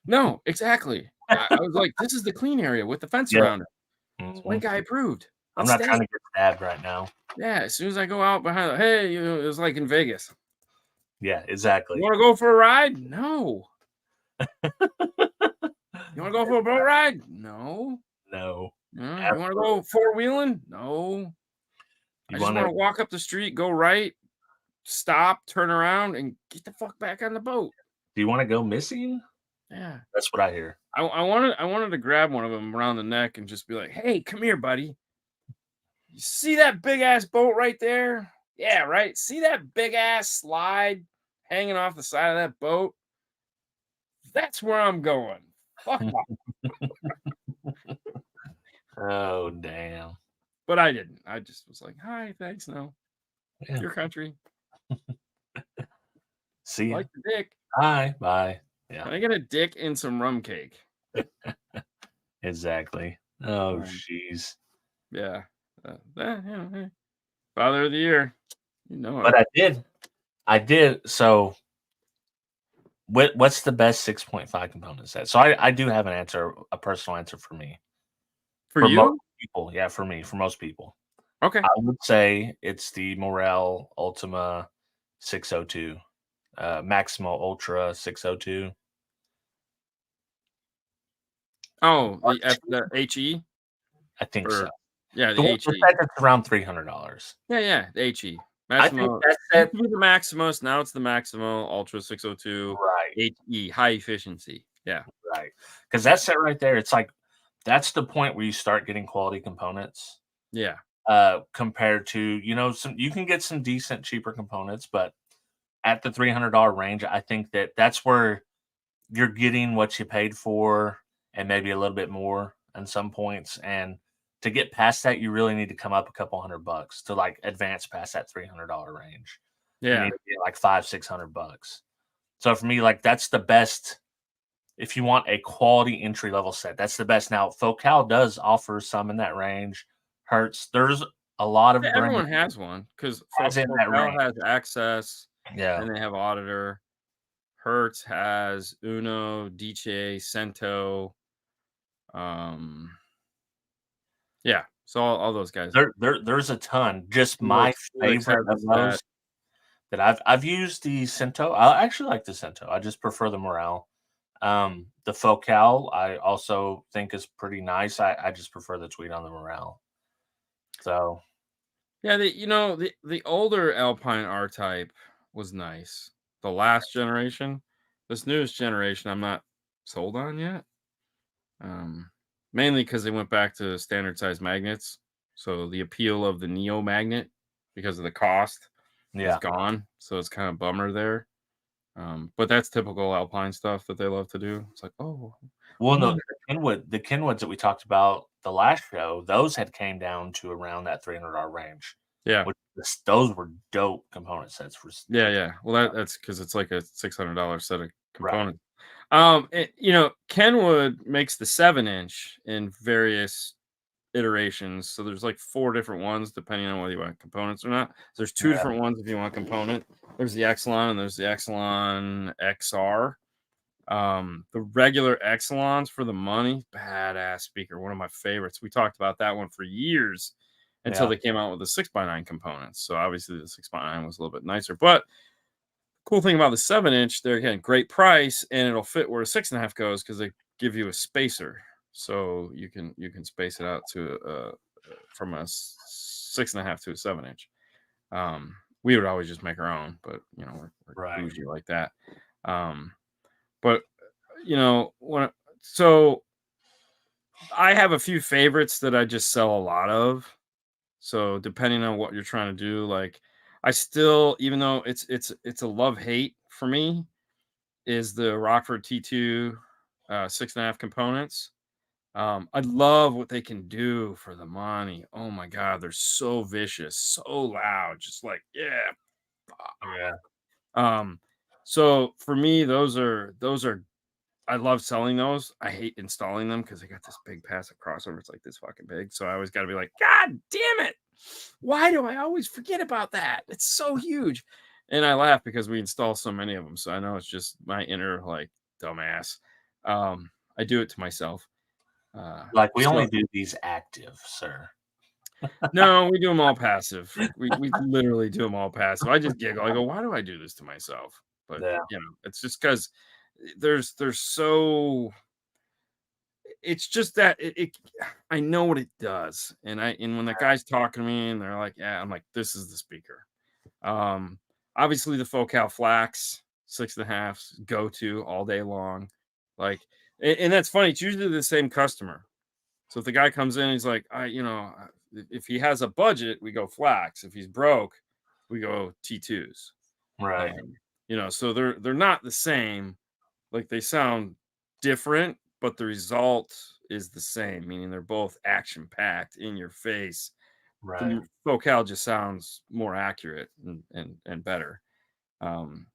[SPEAKER 1] No, exactly. I was like, this is the clean area with the fence
[SPEAKER 2] Yeah.
[SPEAKER 1] around it. It's white
[SPEAKER 2] Mhm.
[SPEAKER 1] guy approved.
[SPEAKER 2] I'm
[SPEAKER 1] Let's
[SPEAKER 2] not
[SPEAKER 1] stay.
[SPEAKER 2] trying to get stabbed right now.
[SPEAKER 1] Yeah. As soon as I go out behind, hey, it was like in Vegas.
[SPEAKER 2] Yeah,
[SPEAKER 1] You
[SPEAKER 2] exactly.
[SPEAKER 1] want to go for a ride? No. You want to go for a boat ride? No.
[SPEAKER 2] No.
[SPEAKER 1] No. You want to
[SPEAKER 2] Absolutely.
[SPEAKER 1] go four wheeling? No. I
[SPEAKER 2] You
[SPEAKER 1] just want
[SPEAKER 2] wanna
[SPEAKER 1] to walk up the street, go right, stop, turn around, and get the fuck back on the boat.
[SPEAKER 2] do you wanna go missing?
[SPEAKER 1] Yeah.
[SPEAKER 2] That's what I hear.
[SPEAKER 1] I wanted to grab one of them around the neck and just be like, "Hey, come here, buddy. You see that big ass boat right there? Yeah, right. See that big ass slide hanging off the side of that boat? That's where I'm going. Fuck off.
[SPEAKER 2] Oh, damn.
[SPEAKER 1] But I didn't. I just was like, hi, thanks, no.
[SPEAKER 2] Yeah.
[SPEAKER 1] Your country.
[SPEAKER 2] See ya.
[SPEAKER 1] Like the dick.
[SPEAKER 2] Bye. Bye. Yeah,
[SPEAKER 1] Can I get a dick and some rum cake?
[SPEAKER 2] exactly. Oh,
[SPEAKER 1] Um,
[SPEAKER 2] jeez.
[SPEAKER 1] yeah. Hey. Father of the year. You know it.
[SPEAKER 2] But I did. So, what's the best 6.5 component set? So, I do have an answer, a personal answer for me.
[SPEAKER 1] For
[SPEAKER 2] For most
[SPEAKER 1] you?
[SPEAKER 2] people, yeah, for me, for most people,
[SPEAKER 1] Okay.
[SPEAKER 2] I would say it's the Morel Ultima 602, Maximo Ultra 602.
[SPEAKER 1] Oh, the HE?
[SPEAKER 2] I think so.
[SPEAKER 1] Or yeah, the
[SPEAKER 2] The
[SPEAKER 1] HE.
[SPEAKER 2] set that's around $300.
[SPEAKER 1] Yeah, the HE.
[SPEAKER 2] I think
[SPEAKER 1] Maximo.
[SPEAKER 2] that
[SPEAKER 1] Used
[SPEAKER 2] set,
[SPEAKER 1] to be the Maximus, now it's the Maximo Ultra 602
[SPEAKER 2] right,
[SPEAKER 1] HE, high efficiency. Yeah.
[SPEAKER 2] right, because
[SPEAKER 1] Yeah.
[SPEAKER 2] that set right there, it's like that's the point where you start getting quality components,
[SPEAKER 1] Yeah.
[SPEAKER 2] compared to, some you can get some decent cheaper components, but at the $300 range, I think that's where you're getting what you paid for and maybe a little bit more on some points, and to get past that, you really need to come up a couple $100 to, like, advance past that $300 range. You need
[SPEAKER 1] Yeah.
[SPEAKER 2] to get, like, 500-600 bucks. So for me, like, that's the best if you want a quality entry level set, that's the best. Now, Focal does offer some in that range. Hertz, there's a lot
[SPEAKER 1] Yeah,
[SPEAKER 2] of brands
[SPEAKER 1] everyone has one because
[SPEAKER 2] has in that
[SPEAKER 1] Focal
[SPEAKER 2] range.
[SPEAKER 1] has Access,
[SPEAKER 2] Yeah,
[SPEAKER 1] and they have Auditor. Hertz has Uno, DJ, Cento. Um, yeah, so all those guys.
[SPEAKER 2] there's a ton. Just my
[SPEAKER 1] Helix
[SPEAKER 2] favorite
[SPEAKER 1] has a
[SPEAKER 2] of
[SPEAKER 1] set.
[SPEAKER 2] those that I've used the Cento. I actually like the Cento. I just prefer the Morale. The Focal I also think is pretty nice. I just prefer the tweet on the Morale. So
[SPEAKER 1] Yeah, the older Alpine R Type was nice. The last generation, this newest generation, I'm not sold on yet. Um, Mainly because they went back to standard size magnets. So the appeal of the Neo magnet, because of the cost, is
[SPEAKER 2] yeah.
[SPEAKER 1] gone. So it's kind of bummer there. But that's typical Alpine stuff that they love to do. It's like, oh,
[SPEAKER 2] Well,
[SPEAKER 1] we
[SPEAKER 2] no,
[SPEAKER 1] want
[SPEAKER 2] the Kenwoods that we talked about the last show, those had came down to around that $300 range,
[SPEAKER 1] yeah,
[SPEAKER 2] which those were dope component sets
[SPEAKER 1] yeah. Well, that's because it's like a $600 set of
[SPEAKER 2] right.
[SPEAKER 1] components. Kenwood makes the 7-inch in various iterations. So there's like 4 different ones depending on whether you want components or not. There's 2
[SPEAKER 2] Yeah,
[SPEAKER 1] different ones if you want component. There's the Exelon and there's the Exelon XR. The regular Exelons for the money, badass speaker, one of my favorites. We talked about that one for years until
[SPEAKER 2] yeah,
[SPEAKER 1] they came out with the 6x9 components. So obviously the 6x9 was a little bit nicer. But cool thing about the 7-inch, they're again great price and it'll fit where a 6.5 goes because they give you a spacer. So you can space it out to from a 6.5 to a 7-inch. We would always just make our own, but we're
[SPEAKER 2] right.
[SPEAKER 1] bougie like that. But when so I have a few favorites that I just sell a lot of. So depending on what you're trying to do, like I still, even though it's a love hate for me, is the Rockford T2 6.5 components. I love what they can do for the money. Oh my god, they're so vicious, so loud, just like yeah.
[SPEAKER 2] Yeah,
[SPEAKER 1] Um, so for me, those are I love selling those. I hate installing them because they got this big passive crossover. It's like this fucking big. So I always got to be like, God damn it. Why do I always forget about that? It's so huge. And I laugh because we install so many of them. So I know it's just my inner like dumbass. I do it to myself. Uh,
[SPEAKER 2] like, we only
[SPEAKER 1] so
[SPEAKER 2] do these active, sir.
[SPEAKER 1] no, we do them all passive. We literally do them all passive. I just giggle. I go, why do I do this to myself? But
[SPEAKER 2] Yeah,
[SPEAKER 1] it's just because there's so it's just that I know what it does. And when the guy's talking to me and they're like, yeah, I'm like, this is the speaker. Um, Obviously the Focal Flax 6.5 go to all day long. Like, and that's funny, it's usually the same customer. So if the guy comes in, he's like, if he has a budget, we go Flax. If he's broke, we go T2s.
[SPEAKER 2] right.
[SPEAKER 1] So they're not the same, Like they sound different, but the result is the same, meaning they're both action packed in your face. The
[SPEAKER 2] Right.
[SPEAKER 1] Focal just sounds more accurate and better. Um,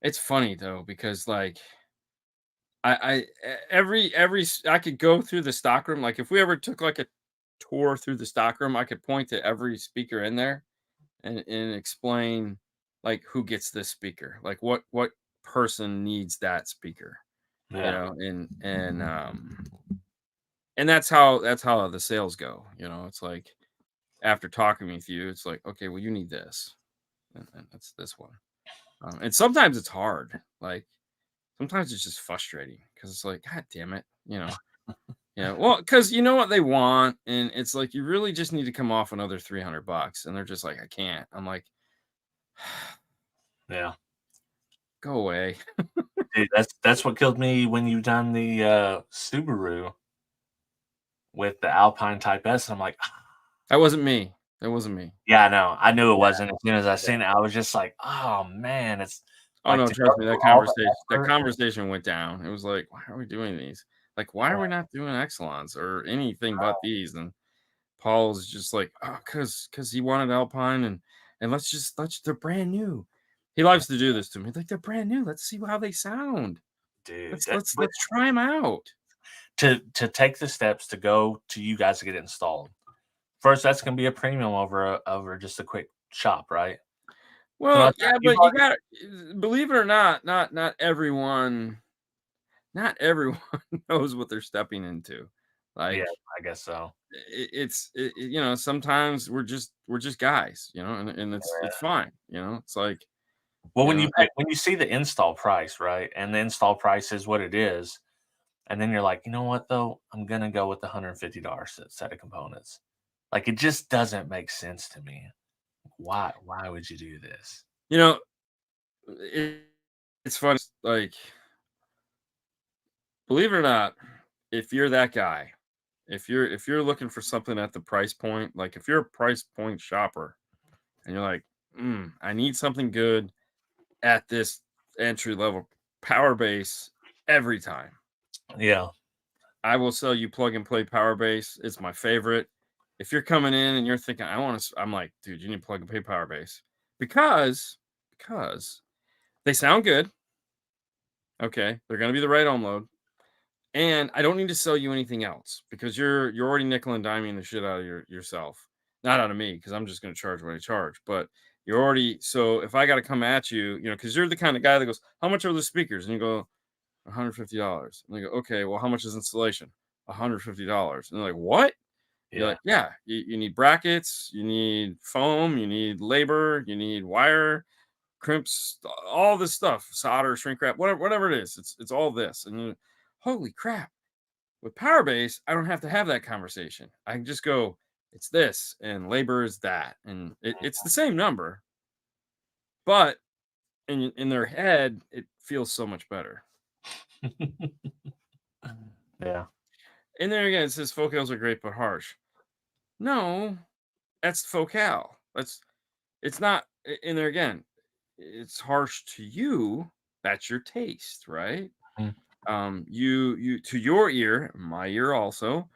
[SPEAKER 1] it's funny though because like I could go through the stockroom. Like if we ever took like a tour through the stockroom, I could point to every speaker in there and explain like who gets this speaker, like what person needs that speaker, you
[SPEAKER 2] Yeah.
[SPEAKER 1] know, and that's how the sales go. You know, it's like after talking with you, it's like okay, well you need this, and that's this one. And sometimes it's hard. Like sometimes it's just frustrating because it's like God damn it, you know. Yeah, well, because you know what they want, and it's like you really just need to come off another $300, and they're just like, I can't. I'm like,
[SPEAKER 2] Yeah.
[SPEAKER 1] go away.
[SPEAKER 2] Dude, that's what killed me when you done the Subaru with the Alpine Type S. I'm like,
[SPEAKER 1] That wasn't me. That wasn't me.
[SPEAKER 2] yeah, I know. I knew it
[SPEAKER 1] Yeah,
[SPEAKER 2] wasn't. As soon as I
[SPEAKER 1] yeah.
[SPEAKER 2] seen it, I was just like, oh man, it's
[SPEAKER 1] Oh
[SPEAKER 2] like
[SPEAKER 1] no,
[SPEAKER 2] to go
[SPEAKER 1] trust me.
[SPEAKER 2] through
[SPEAKER 1] That
[SPEAKER 2] all the effort.
[SPEAKER 1] conversation went down. It was like, why are we doing these? Like, why are we not doing Exelons or anything but these? And Paul's just like, oh, because he wanted Alpine and let's they're brand new. He likes to do this to me. Like they're brand new. Let's see how they sound.
[SPEAKER 2] Dude,
[SPEAKER 1] Let's try them out.
[SPEAKER 2] to take the steps to go to you guys to get it installed. First, that's gonna be a premium over just a quick shop, right? So
[SPEAKER 1] Well,
[SPEAKER 2] not that
[SPEAKER 1] yeah,
[SPEAKER 2] you've
[SPEAKER 1] but you
[SPEAKER 2] already.
[SPEAKER 1] got believe it or not, not everyone knows what they're stepping into.
[SPEAKER 2] Yeah,
[SPEAKER 1] Like
[SPEAKER 2] I guess so.
[SPEAKER 1] you know, sometimes we're just guys, you know, and it's fine, you know. It's like,
[SPEAKER 2] Well,
[SPEAKER 1] you know,
[SPEAKER 2] when you see the install price, right, and the install price is what it is, and then you're like, "You know what, though? I'm gonna go with the $150 set of components." Like, it just doesn't make sense to me. Why would you do this?
[SPEAKER 1] you know, it, it's funny. Like, believe it or not, if you're that guy, if you're looking for something at the price point, like if you're a price point shopper and you're like, I need something good at this entry level power base every time.
[SPEAKER 2] Yeah,
[SPEAKER 1] I will sell you plug and play power base. It's my favorite. If you're coming in and you're thinking, I want to, I'm like, dude, you need plug and play power base because they sound good. Okay, they're gonna be the right on load, and I don't need to sell you anything else because you're already nickel and diming the shit out of yourself. Not out of me because I'm just gonna charge what I charge, but you're already so if I got to come at you, you know, because you're the kind of guy that goes, how much are the speakers? And you go, $150. And they go, okay, well, how much is installation? $150. And they're like, what? You're
[SPEAKER 2] yeah,
[SPEAKER 1] like, yeah, you need brackets, you need foam, you need labor, you need wire, crimps, all this stuff, solder, shrink wrap, whatever it is. It's all this. And you're, holy crap. With Power Base, I don't have to have that conversation. I can just go, it's this, and labor is that. And it's the same number, but in their head, it feels so much better.
[SPEAKER 2] yeah.
[SPEAKER 1] And there again, it says focals are great but harsh. No, that's Focal. It's not in there again. It's harsh to you. That's your taste, right?
[SPEAKER 2] Mm,
[SPEAKER 1] You to your ear, my ear also.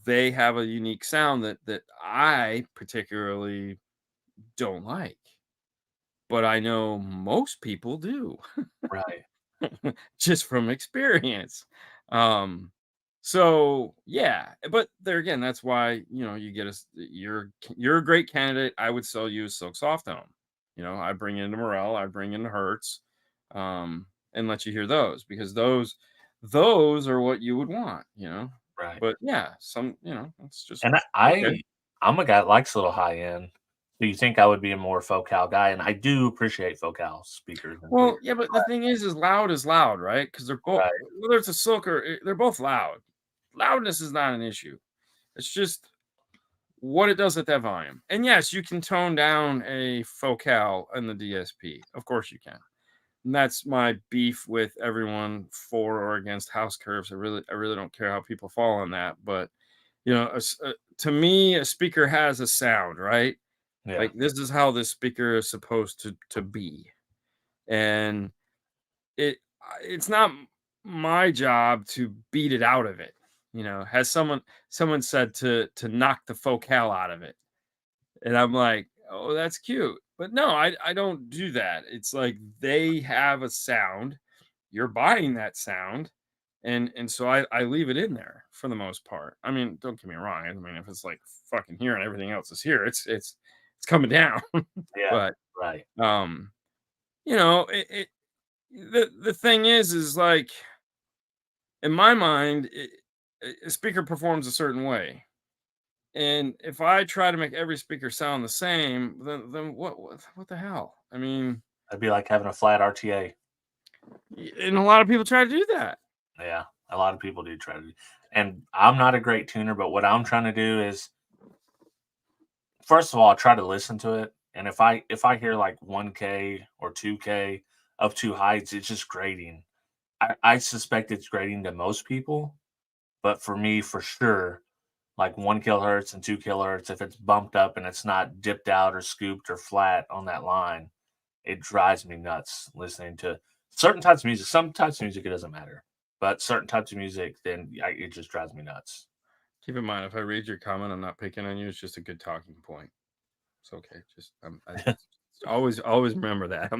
[SPEAKER 1] They have a unique sound that I particularly don't like, but I know most people do.
[SPEAKER 2] right.
[SPEAKER 1] Just from experience. Um, so yeah, but there again, that's why you know you get a you're a great candidate. I would sell you a Silk Soft Home. You know, I bring in the Morel, I bring in the Hertz, and let you hear those because those are what you would want. You know,
[SPEAKER 2] Right.
[SPEAKER 1] but yeah, some you know it's just
[SPEAKER 2] And
[SPEAKER 1] okay.
[SPEAKER 2] I'm a guy that likes a little high end. Do you think I would be a more Focal guy? And I do appreciate Focal speakers and
[SPEAKER 1] Well,
[SPEAKER 2] tweeters.
[SPEAKER 1] yeah, but the thing is loud, right? Because they're both
[SPEAKER 2] Right.
[SPEAKER 1] whether it's a Silk or they're both loud. Loudness is not an issue. It's just what it does at that volume. And yes, you can tone down a Focal in the DSP. Of course you can. And that's my beef with everyone for or against house curves. I really don't care how people fall on that. But you know, to me, a speaker has a sound, right?
[SPEAKER 2] Yeah.
[SPEAKER 1] Like this is how this speaker is supposed to be. And it's not my job to beat it out of it. Has someone said to knock the focal out of it. And I'm like, "Oh, that's cute." But no, I don't do that. It's like they have a sound, you're buying that sound, and so I leave it in there for the most part. I mean, don't get me wrong. I mean, if it's like fucking here and everything else is here, it's coming down.
[SPEAKER 2] Yeah.
[SPEAKER 1] But
[SPEAKER 2] Right.
[SPEAKER 1] um, the thing is like in my mind, a speaker performs a certain way. And if I try to make every speaker sound the same, then what the hell? I mean,
[SPEAKER 2] That'd be like having a flat RTA.
[SPEAKER 1] and a lot of people try to do that.
[SPEAKER 2] Yeah. A lot of people do try to. And I'm not a great tuner, but what I'm trying to do is, first of all, I try to listen to it. And if I hear like 1K or 2K up too high, it's just grating. I suspect it's grating to most people, but for me, for sure, like 1 kilohertz and 2 kilohertz, if it's bumped up and it's not dipped out or scooped or flat on that line, it drives me nuts listening to certain types of music. Some types of music, it doesn't matter, but certain types of music, then it just drives me nuts.
[SPEAKER 1] Keep in mind, if I read your comment, I'm not picking on you. It's just a good talking point. It's okay. Just always remember that.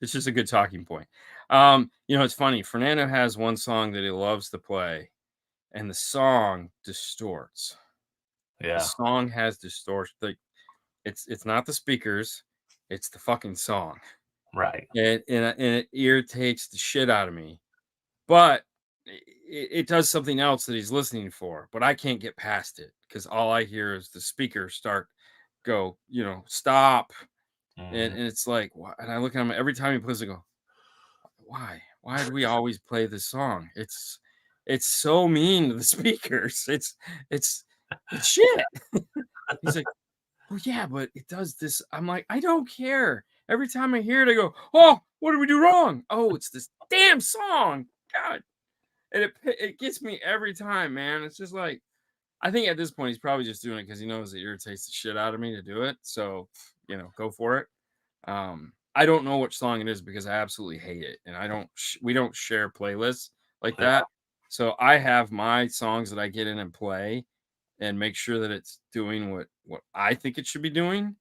[SPEAKER 1] It's just a good talking point. It's funny. Fernando has one song that he loves to play, and the song distorts. The
[SPEAKER 2] Yeah,
[SPEAKER 1] song has distortion. Like it's not the speakers, it's the fucking song.
[SPEAKER 2] right.
[SPEAKER 1] And it irritates the shit out of me. But it does something else that he's listening for, but I can't get past it because all I hear is the speaker start go, stop. And,
[SPEAKER 2] Mhm.
[SPEAKER 1] and it's like, why? And I look at him every time he plays, I go, why? Why do we always play this song? It's so mean to the speakers. It's it's shit. He's like, well, yeah, but it does this. I'm like, I don't care. Every time I hear it, I go, oh, what did we do wrong? Oh, it's this damn song. God. And it gets me every time, man. It's just like, I think at this point, he's probably just doing it because he knows it irritates the shit out of me to do it. So, go for it. I don't know which song it is because I absolutely hate it. And we don't share playlists like
[SPEAKER 2] Yeah.
[SPEAKER 1] that. So I have my songs that I get in and play and make sure that it's doing what I think it should be doing.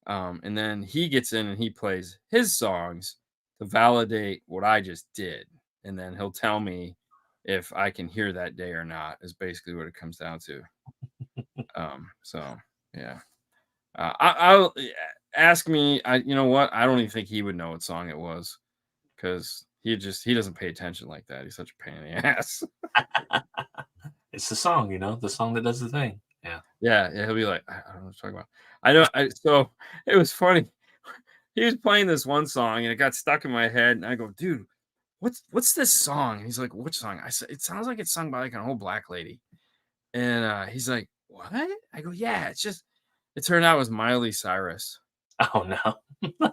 [SPEAKER 1] And then he gets in and he plays his songs to validate what I just did. And then he'll tell me if I can hear that day or not, is basically what it comes down to. So yeah. I'll ask me. You know what? I don't even think he would know what song it was because he doesn't pay attention like that. He's such a pain in the ass.
[SPEAKER 2] It's the song, the song that does the thing. Yeah.
[SPEAKER 1] Yeah, he'll be like, I don't know what you're talking about. I know. So it was funny. He was playing this one song and it got stuck in my head, and I go, dude, what's this song? And he's like, which song? I said, it sounds like it's sung by like an old black lady. And he's like, what? I go, yeah, it turned out it was Miley Cyrus.
[SPEAKER 2] Oh no.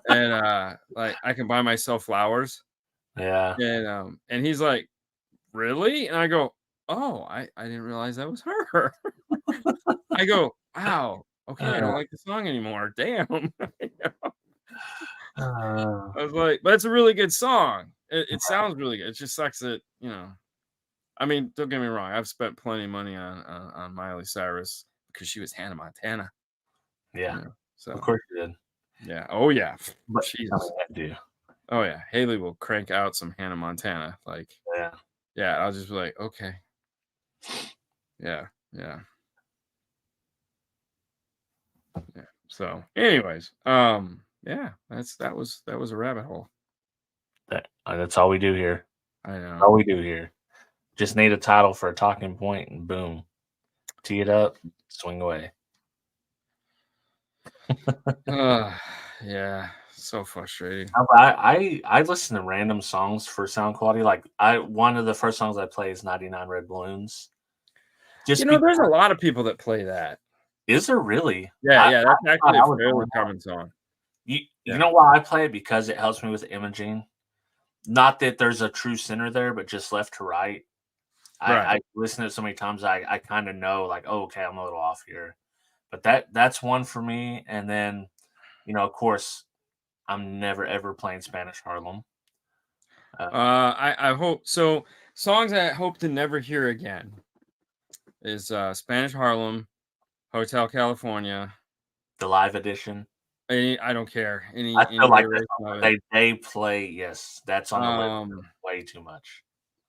[SPEAKER 1] And like I can buy myself flowers.
[SPEAKER 2] Yeah.
[SPEAKER 1] And he's like, really? And I go, oh, I didn't realize that was her. I go, wow, okay, I don't
[SPEAKER 2] Uh,
[SPEAKER 1] like the song anymore. Damn.
[SPEAKER 2] uh,
[SPEAKER 1] I was like, but it's a really good song. It sounds really good. It just sucks that, I mean, don't get me wrong. I've spent plenty of money on Miley Cyrus because she was Hannah Montana,
[SPEAKER 2] yeah.
[SPEAKER 1] you know.
[SPEAKER 2] Of
[SPEAKER 1] So
[SPEAKER 2] course you did.
[SPEAKER 1] yeah. Oh yeah.
[SPEAKER 2] But I mean,
[SPEAKER 1] Jesus.
[SPEAKER 2] I do.
[SPEAKER 1] Oh yeah. Haley will crank out some Hannah Montana. Like,
[SPEAKER 2] Yeah.
[SPEAKER 1] yeah, I'll just be like, okay. Yeah. Yeah. Yeah. So, anyways, yeah, that was a rabbit hole.
[SPEAKER 2] That's all we do here.
[SPEAKER 1] I know.
[SPEAKER 2] All we do here. Just need a title for a talking point and boom. Tee it up, swing away.
[SPEAKER 1] Yeah, so frustrating.
[SPEAKER 2] I listen to random songs for sound quality. Like I one of the first songs I play is 99 Red Balloons. Just because
[SPEAKER 1] There's a lot of people that play that.
[SPEAKER 2] is there really?
[SPEAKER 1] Yeah, yeah, that's
[SPEAKER 2] Thought
[SPEAKER 1] actually
[SPEAKER 2] I
[SPEAKER 1] a
[SPEAKER 2] was the
[SPEAKER 1] fairly
[SPEAKER 2] only one.
[SPEAKER 1] common song.
[SPEAKER 2] You
[SPEAKER 1] Yeah,
[SPEAKER 2] know why I play it? Because it helps me with imaging. Not that there's a true center there, but just left to right.
[SPEAKER 1] right.
[SPEAKER 2] I listen to it so many times I kind of know like, oh, okay, I'm a little off here. But that's one for me. And then, of course, I'm never ever playing Spanish Harlem.
[SPEAKER 1] I hope so. Songs I hope to never hear again is Spanish Harlem, Hotel California.
[SPEAKER 2] The live edition.
[SPEAKER 1] Any, I don't care
[SPEAKER 2] I feel
[SPEAKER 1] any
[SPEAKER 2] like that's
[SPEAKER 1] iteration
[SPEAKER 2] on
[SPEAKER 1] of it.
[SPEAKER 2] they play yes, that's on the list
[SPEAKER 1] Um,
[SPEAKER 2] way too much.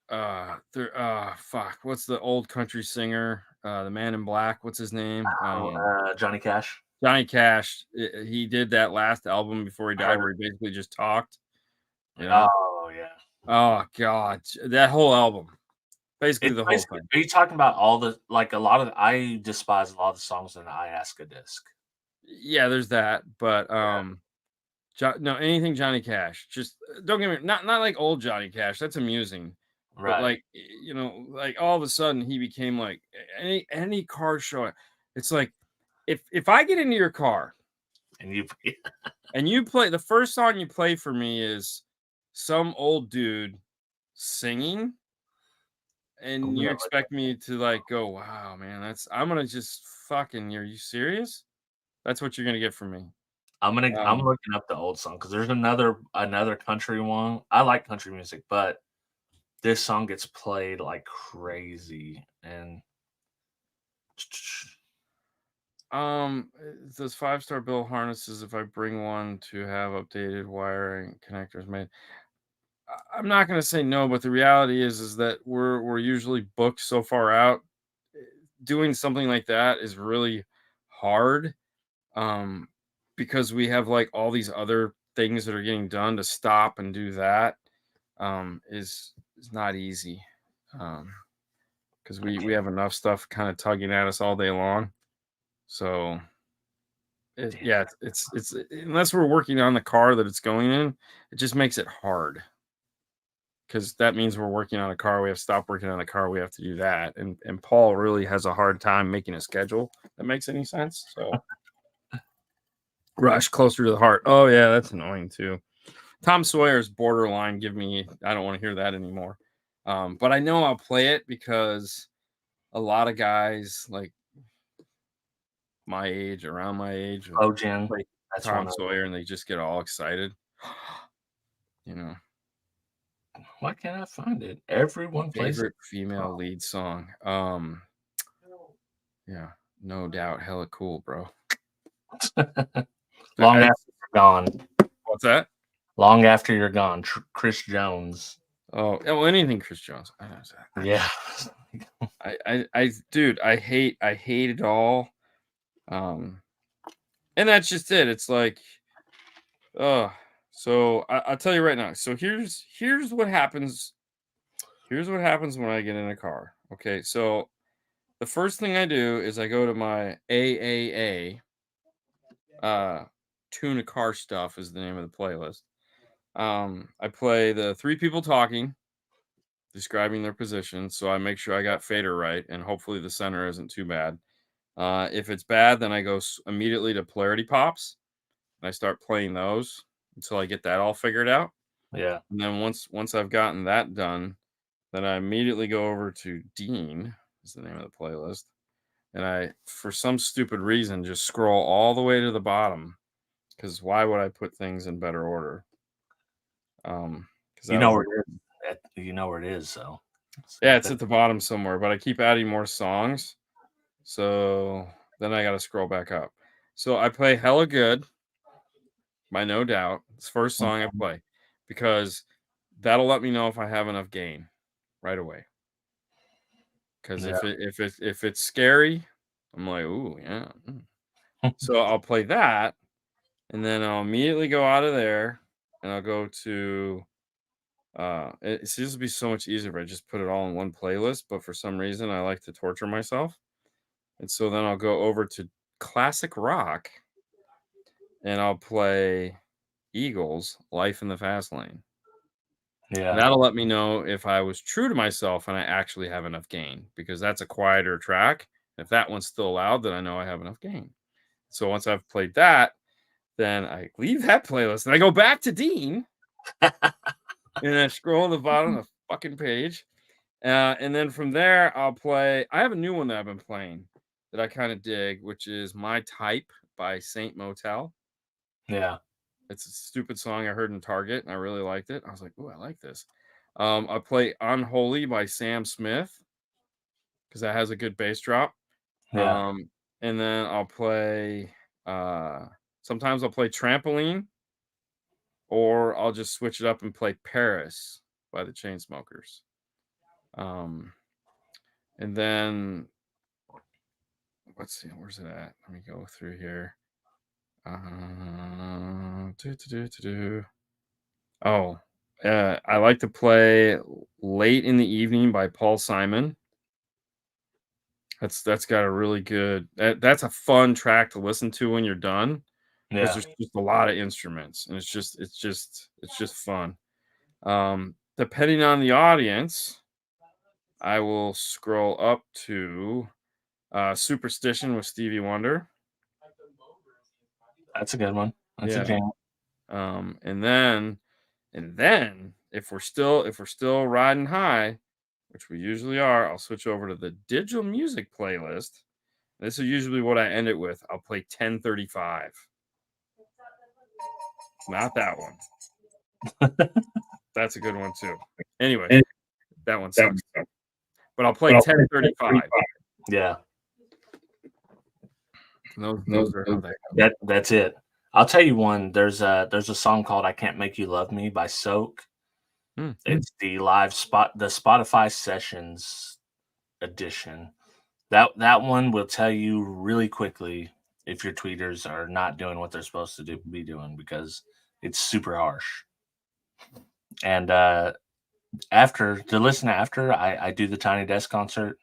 [SPEAKER 1] there. Fuck. What's the old country singer? The Man in Black. What's his name?
[SPEAKER 2] Oh, Johnny Cash?
[SPEAKER 1] Johnny Cash. He did that last album before he died,
[SPEAKER 2] Her
[SPEAKER 1] where he basically just talked. You know.
[SPEAKER 2] oh, yeah.
[SPEAKER 1] Oh God, that whole album, basically
[SPEAKER 2] It's
[SPEAKER 1] the whole
[SPEAKER 2] basically
[SPEAKER 1] thing.
[SPEAKER 2] are you talking about all the like, a lot of I despise a lot of the songs in the I Ask a Disc.
[SPEAKER 1] Yeah, there's that, but
[SPEAKER 2] Yeah.
[SPEAKER 1] No, anything Johnny Cash. Just don't get me, not like old Johnny Cash. That's amusing, but
[SPEAKER 2] Right,
[SPEAKER 1] like like all of a sudden he became like any car show. It's like if I get into your car
[SPEAKER 2] and you
[SPEAKER 1] and you play the first song you play for me is some old dude singing, and
[SPEAKER 2] we
[SPEAKER 1] you
[SPEAKER 2] are
[SPEAKER 1] expect me to like go, wow, man, I'm gonna just fucking. Are you serious? That's what you're gonna get from me.
[SPEAKER 2] I'm
[SPEAKER 1] Um,
[SPEAKER 2] looking up the old song because there's another country one. I like country music, but this song gets played like crazy, and
[SPEAKER 1] does five-star bill harnesses if I bring one to have updated wiring connectors made? I'm not gonna say no, but the reality is that we're usually booked so far out. eh, Doing something like that is really hard. Um, because we have like all these other things that are getting done to stop and do that. Is not easy. Um, because we have enough stuff kind of tugging at us all day long. So
[SPEAKER 2] damn,
[SPEAKER 1] yeah, it's unless we're working on the car that it's going in, it just makes it hard because that means we're working on a car. We have to stop working on the car. We have to do that, and Paul really has a hard time making a schedule that makes any sense. So rush closer to the heart. Oh yeah, that's annoying too. Tom Sawyer's borderline. Give me. I don't want to hear that anymore. But I know I'll play it because a lot of guys like my age, around my age, will
[SPEAKER 2] Bojan,
[SPEAKER 1] play
[SPEAKER 2] that's
[SPEAKER 1] Tom
[SPEAKER 2] one of
[SPEAKER 1] Sawyer and they just get all excited. You know,
[SPEAKER 2] why can't I find it? Everyone plays it.
[SPEAKER 1] favorite female lead song. Yeah, no doubt, hella cool, bro.
[SPEAKER 2] Long
[SPEAKER 1] I,
[SPEAKER 2] after you're gone.
[SPEAKER 1] what's that?
[SPEAKER 2] Long after you're gone. Chris Jones.
[SPEAKER 1] Oh, yeah, well, anything Chris Jones.
[SPEAKER 2] Yeah.
[SPEAKER 1] Dude, I hate it all. Um, and that's just it. It's like, uh, so I'll tell you right now. So here's what happens. Here's what happens when I get in a car. Okay, so the first thing I do is I go to my AAA. Tune a car stuff is the name of the playlist. I play the three people talking, describing their position, so I make sure I got fader right, and hopefully the center isn't too bad. If it's bad, then I go immediately to Polarity pops, and I start playing those until I get that all figured out.
[SPEAKER 2] Yeah.
[SPEAKER 1] And then once I've gotten that done, then I immediately go over to Dean, is the name of the playlist, and I, for some stupid reason, just scroll all the way to the bottom because why would I put things in better order? Because
[SPEAKER 2] You
[SPEAKER 1] that
[SPEAKER 2] know
[SPEAKER 1] was
[SPEAKER 2] where
[SPEAKER 1] the
[SPEAKER 2] it is. You know where it is, so
[SPEAKER 1] yeah, it's at the bottom somewhere, but I keep adding more songs, so then I got to scroll back up. So I play "Hella Good" by No Doubt. It's the first song I play because that'll let me know if I have enough gain right away. Because
[SPEAKER 2] yeah.
[SPEAKER 1] if it's scary, I'm like, ooh, yeah. So I'll play that, and then I'll immediately go out of there, and I'll go to it seems to be so much easier if I just put it all in one playlist, but for some reason I like to torture myself. And so then I'll go over to classic rock and I'll play Eagles Life in the Fast Lane. And
[SPEAKER 2] Yeah.
[SPEAKER 1] that'll let me know if I was true to myself and I actually have enough gain because that's a quieter track. If that one's still loud, then I know I have enough gain. So once I've played that, then I leave that playlist and I go back to Dean and I scroll to the bottom of the fucking page. And then from there, I'll play. I have a new one that I've been playing that I kind of dig, which is My Type by Saint Motel.
[SPEAKER 2] Yeah.
[SPEAKER 1] It's a stupid song I heard in Target and I really liked it. I was like, oh, I like this. I play Unholy by Sam Smith because that has a good bass drop.
[SPEAKER 2] Yeah.
[SPEAKER 1] And then I'll play sometimes I'll play Trampoline, or I'll just switch it up and play Paris by the Chainsmokers. And then let's see, where's it at? Let me go through here. Oh, I like to play Late in the Evening by Paul Simon. That's got a really good that's a fun track to listen to when you're done because
[SPEAKER 2] Yeah.
[SPEAKER 1] there's just a lot of instruments and it's just fun. Depending on the audience, I will scroll up to Superstition with Stevie Wonder.
[SPEAKER 2] That's a good one. That's a
[SPEAKER 1] Yeah.
[SPEAKER 2] jam.
[SPEAKER 1] And then if we're still riding high, which we usually are, I'll switch over to the digital music playlist. This is usually what I end it with. I'll play 1035. Not that one. That's a good one too. Anyway, that one sucks. But I'll play 1035.
[SPEAKER 2] Yeah.
[SPEAKER 1] Those are how they
[SPEAKER 2] That's it. I'll tell you one. There's a song called "I Can't Make You Love Me" by Soak. It's the Spotify Sessions edition. That one will tell you really quickly if your tweeters are not doing what they're supposed to be doing, because it's super harsh. And after I do the Tiny Desk concert,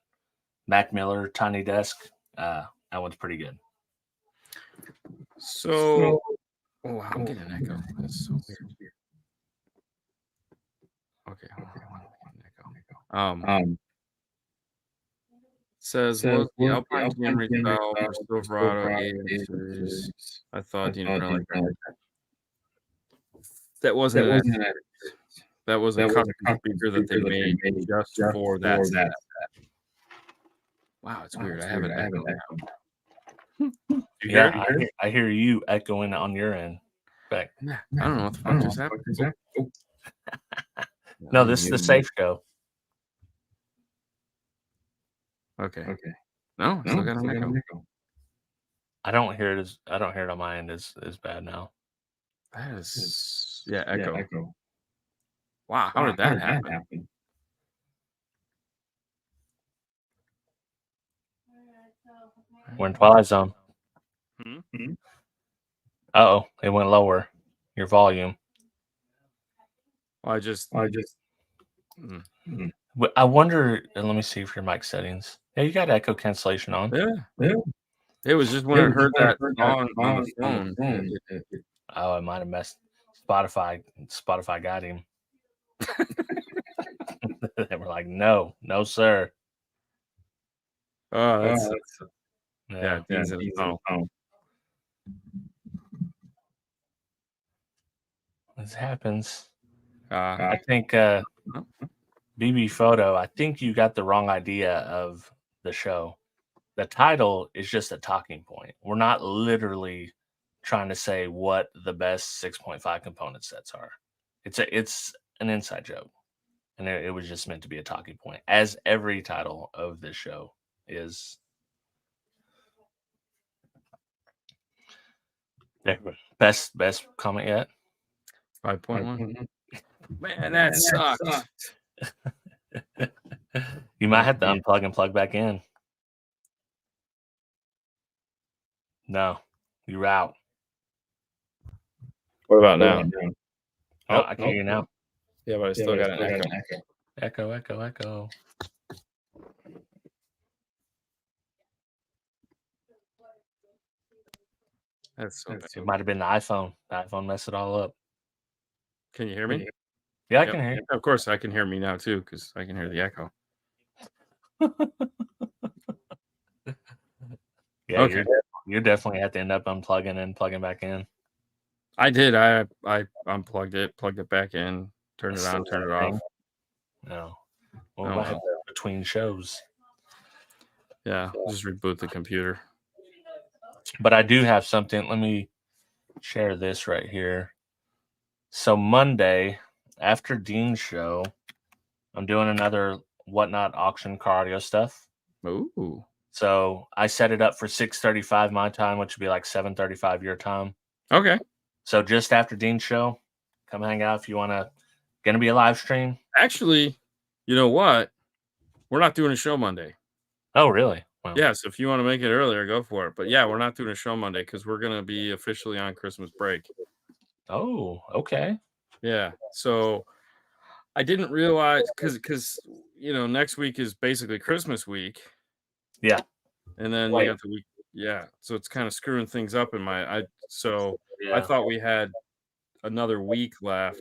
[SPEAKER 2] Mac Miller Tiny Desk. That one's pretty good.
[SPEAKER 1] So, oh wow, I'm getting an echo. That's so weird. Okay, hold on. I'm getting an echo. Says was the Alpine Camry style for Silverado AM series. I thought you didn't really like that. That wasn't that was a custom speaker that they made just for that set. Wow, it's weird. I have an echo now. You hear it?
[SPEAKER 2] I hear you echoing on your end. Back.
[SPEAKER 1] I don't know what the fuck just happened.
[SPEAKER 2] No, this is the safe go.
[SPEAKER 1] Okay. No, I still got an echo.
[SPEAKER 2] I don't hear it on my end as bad now.
[SPEAKER 1] That is echo. Wow, how did that happen?
[SPEAKER 2] We're in Twilight Zone.
[SPEAKER 1] Hmm?
[SPEAKER 2] Uh-oh, it went lower. Your volume.
[SPEAKER 1] Well, I just
[SPEAKER 2] I wonder, let me see if your mic settings. Yeah, you got echo cancellation on.
[SPEAKER 1] Yeah. It was just when I heard that song on the phone.
[SPEAKER 2] Oh, I might have messed. Spotify got him. They were like, no, sir.
[SPEAKER 1] Oh, that's
[SPEAKER 2] Yeah,
[SPEAKER 1] Dean's in the tunnel.
[SPEAKER 2] This happens.
[SPEAKER 1] I
[SPEAKER 2] I think BB Photo, I think you got the wrong idea of the show. The title is just a talking point. We're not literally trying to say what the best 6.5 component sets are. It's an inside joke, and it was just meant to be a talking point, as every title of this show is. Best comment yet?
[SPEAKER 1] 5.1. Man, that sucked.
[SPEAKER 2] You might have to unplug and plug back in. No, you're out.
[SPEAKER 1] What about now?
[SPEAKER 2] No, I can hear you now.
[SPEAKER 1] Yeah, but I still got an echo.
[SPEAKER 2] Echo.
[SPEAKER 1] That's so bad.
[SPEAKER 2] It might have been the iPhone. The iPhone messed it all up.
[SPEAKER 1] Can you hear me?
[SPEAKER 2] Yeah, I can hear you.
[SPEAKER 1] Of course, I can hear me now too because I can hear the echo.
[SPEAKER 2] Yeah, okay. You're definitely have to end up unplugging and plugging back in.
[SPEAKER 1] I did. I unplugged it, plugged it back in, turned it on, turned it off.
[SPEAKER 2] No. Well, might have that between shows.
[SPEAKER 1] Yeah, just reboot the computer.
[SPEAKER 2] But I do have something. Let me share this right here. So Monday, after Dean's show, I'm doing another Whatnot auction car audio stuff.
[SPEAKER 1] Ooh.
[SPEAKER 2] So I set it up for 6:35 my time, which would be like 7:35 your time.
[SPEAKER 1] Okay.
[SPEAKER 2] So just after Dean's show, come hang out if you want to. Gonna be a live stream.
[SPEAKER 1] Actually, you know what? We're not doing a show Monday.
[SPEAKER 2] Oh, really? Well,
[SPEAKER 1] Yeah, so if you wanna make it earlier, go for it. But yeah, we're not doing a show Monday because 'cause we're gonna be officially on Christmas break.
[SPEAKER 2] oh, okay.
[SPEAKER 1] Yeah, so I didn't realize because next week is basically Christmas week,
[SPEAKER 2] Yeah.
[SPEAKER 1] and then you
[SPEAKER 2] Wait.
[SPEAKER 1] got the week. Yeah, so it's kinda screwing things up in my I
[SPEAKER 2] Yeah.
[SPEAKER 1] thought we had another week left.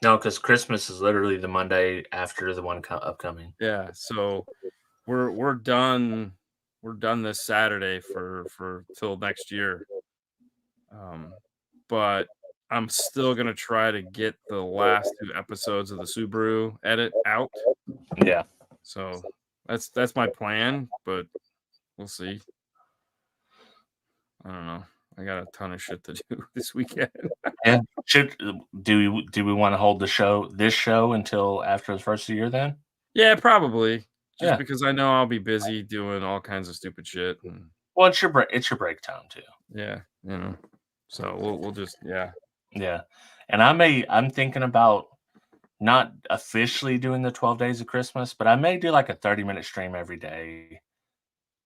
[SPEAKER 2] No, because Christmas is literally the Monday after the one upcoming.
[SPEAKER 1] Yeah, so we're done this Saturday for till next year. Um, but I'm still gonna try to get the last 2 episodes of the Subaru edit out.
[SPEAKER 2] Yeah.
[SPEAKER 1] So that's my plan, but we'll see. I don't know. I got a ton of shit to do this weekend.
[SPEAKER 2] And do we want to hold this show until after the first of the year then?
[SPEAKER 1] Yeah, probably. Just
[SPEAKER 2] Yeah.
[SPEAKER 1] because I know I'll be busy doing all kinds of stupid shit and
[SPEAKER 2] Well, it's your break time too.
[SPEAKER 1] yeah. So we'll just yeah.
[SPEAKER 2] Yeah. And I'm thinking about not officially doing the 12 days of Christmas, but I may do like a 30-minute stream every day.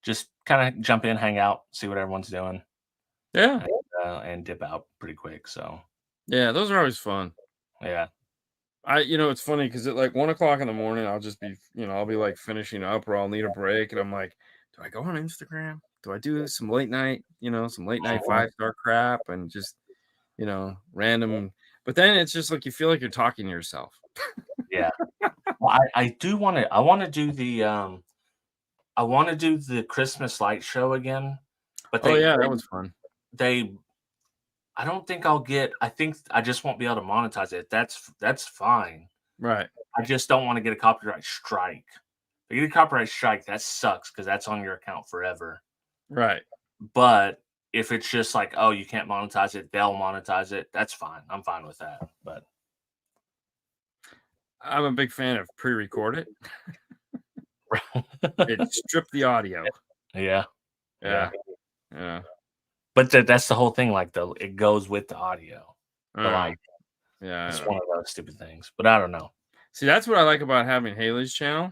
[SPEAKER 2] Just kind of jump in, hang out, see what everyone's doing,
[SPEAKER 1] Yeah.
[SPEAKER 2] and dip out pretty quick. So
[SPEAKER 1] Yeah, those are always fun.
[SPEAKER 2] yeah.
[SPEAKER 1] It's funny because at like 1 o'clock in the morning, I'll just be, I'll be like finishing up or I'll need a break. And I'm like, do I go on Instagram? Do I do some late night, some late night
[SPEAKER 2] Mhm.
[SPEAKER 1] 5-star crap and just, random. But then it's just like you feel like you're talking to yourself.
[SPEAKER 2] Yeah. Well, I want to do the Christmas light show again, but
[SPEAKER 1] Oh, yeah, that was fun.
[SPEAKER 2] they I don't think I think I just won't be able to monetize it. That's fine.
[SPEAKER 1] Right.
[SPEAKER 2] I just don't want to get a copyright strike. If you get a copyright strike, that sucks because that's on your account forever.
[SPEAKER 1] Right.
[SPEAKER 2] But if it's just like, oh, you can't monetize it, they'll monetize it. That's fine. I'm fine with that. But
[SPEAKER 1] I'm a big fan of pre record it, it strip the audio.
[SPEAKER 2] yeah, yeah.
[SPEAKER 1] Yeah. Yeah.
[SPEAKER 2] But that's the whole thing. Like it goes with the audio. The
[SPEAKER 1] Uh,
[SPEAKER 2] light.
[SPEAKER 1] yeah. I
[SPEAKER 2] It's
[SPEAKER 1] know.
[SPEAKER 2] one of those stupid things. But I don't know.
[SPEAKER 1] See, that's what I like about having Haley's channel.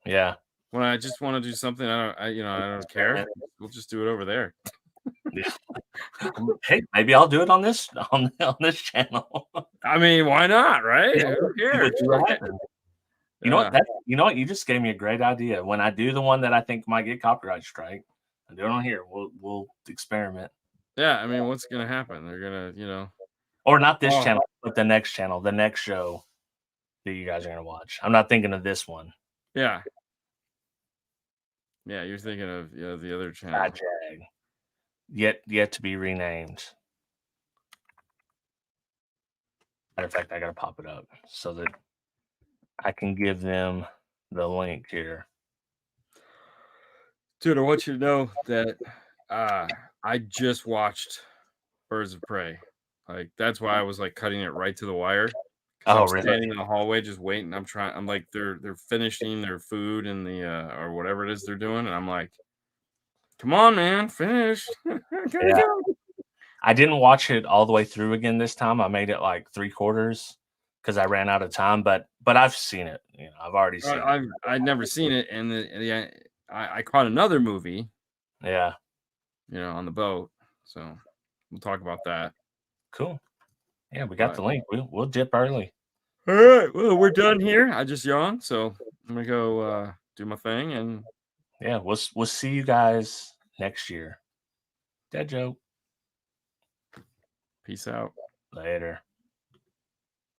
[SPEAKER 2] Yeah.
[SPEAKER 1] When I just want to do something, I don't care. We'll just do it over there.
[SPEAKER 2] Yeah. Hey, maybe I'll do it on this on this channel.
[SPEAKER 1] I mean, why not, right?
[SPEAKER 2] Yeah,
[SPEAKER 1] Who
[SPEAKER 2] see
[SPEAKER 1] cares?
[SPEAKER 2] what happens.
[SPEAKER 1] Yeah.
[SPEAKER 2] You know what? You just gave me a great idea. When I do the one that I think might get copyright strike, I do it on here. We'll experiment.
[SPEAKER 1] Yeah, I mean, what's gonna happen? They're gonna.
[SPEAKER 2] Or not this
[SPEAKER 1] Oh,
[SPEAKER 2] channel, but the next channel, the next show that you guys are gonna watch. I'm not thinking of this one.
[SPEAKER 1] yeah. Yeah, you're thinking of, the other
[SPEAKER 2] Bad
[SPEAKER 1] channel.
[SPEAKER 2] Jag. Yet to be renamed. Matter of fact, I gotta pop it up so that I can give them the link here.
[SPEAKER 1] Dude, I want you to know that, I just watched Birds of Prey. Like, that's why I was, like, cutting it right to the wire because 'cause
[SPEAKER 2] Oh,
[SPEAKER 1] I'm
[SPEAKER 2] really?
[SPEAKER 1] standing in the hallway just waiting. I'm like, they're finishing their food and or whatever it is they're doing, and I'm like, "Come on, man, finish. I gotta
[SPEAKER 2] Yeah.
[SPEAKER 1] go."
[SPEAKER 2] I didn't watch it all the way through again this time. I made it like 3/4 because I ran out of time, but I've seen it. I've already seen it.
[SPEAKER 1] I'd never seen it, and I caught another movie,
[SPEAKER 2] Yeah.
[SPEAKER 1] on the boat, so we'll talk about that,
[SPEAKER 2] Cool. Yeah, we got
[SPEAKER 1] but
[SPEAKER 2] the link. We'll dip early.
[SPEAKER 1] alright, well, we're done here. I just yawned, so I'm gonna go, do my thing, and
[SPEAKER 2] Yeah, we'll see you guys next year. Dead joke.
[SPEAKER 1] peace out.
[SPEAKER 2] Later.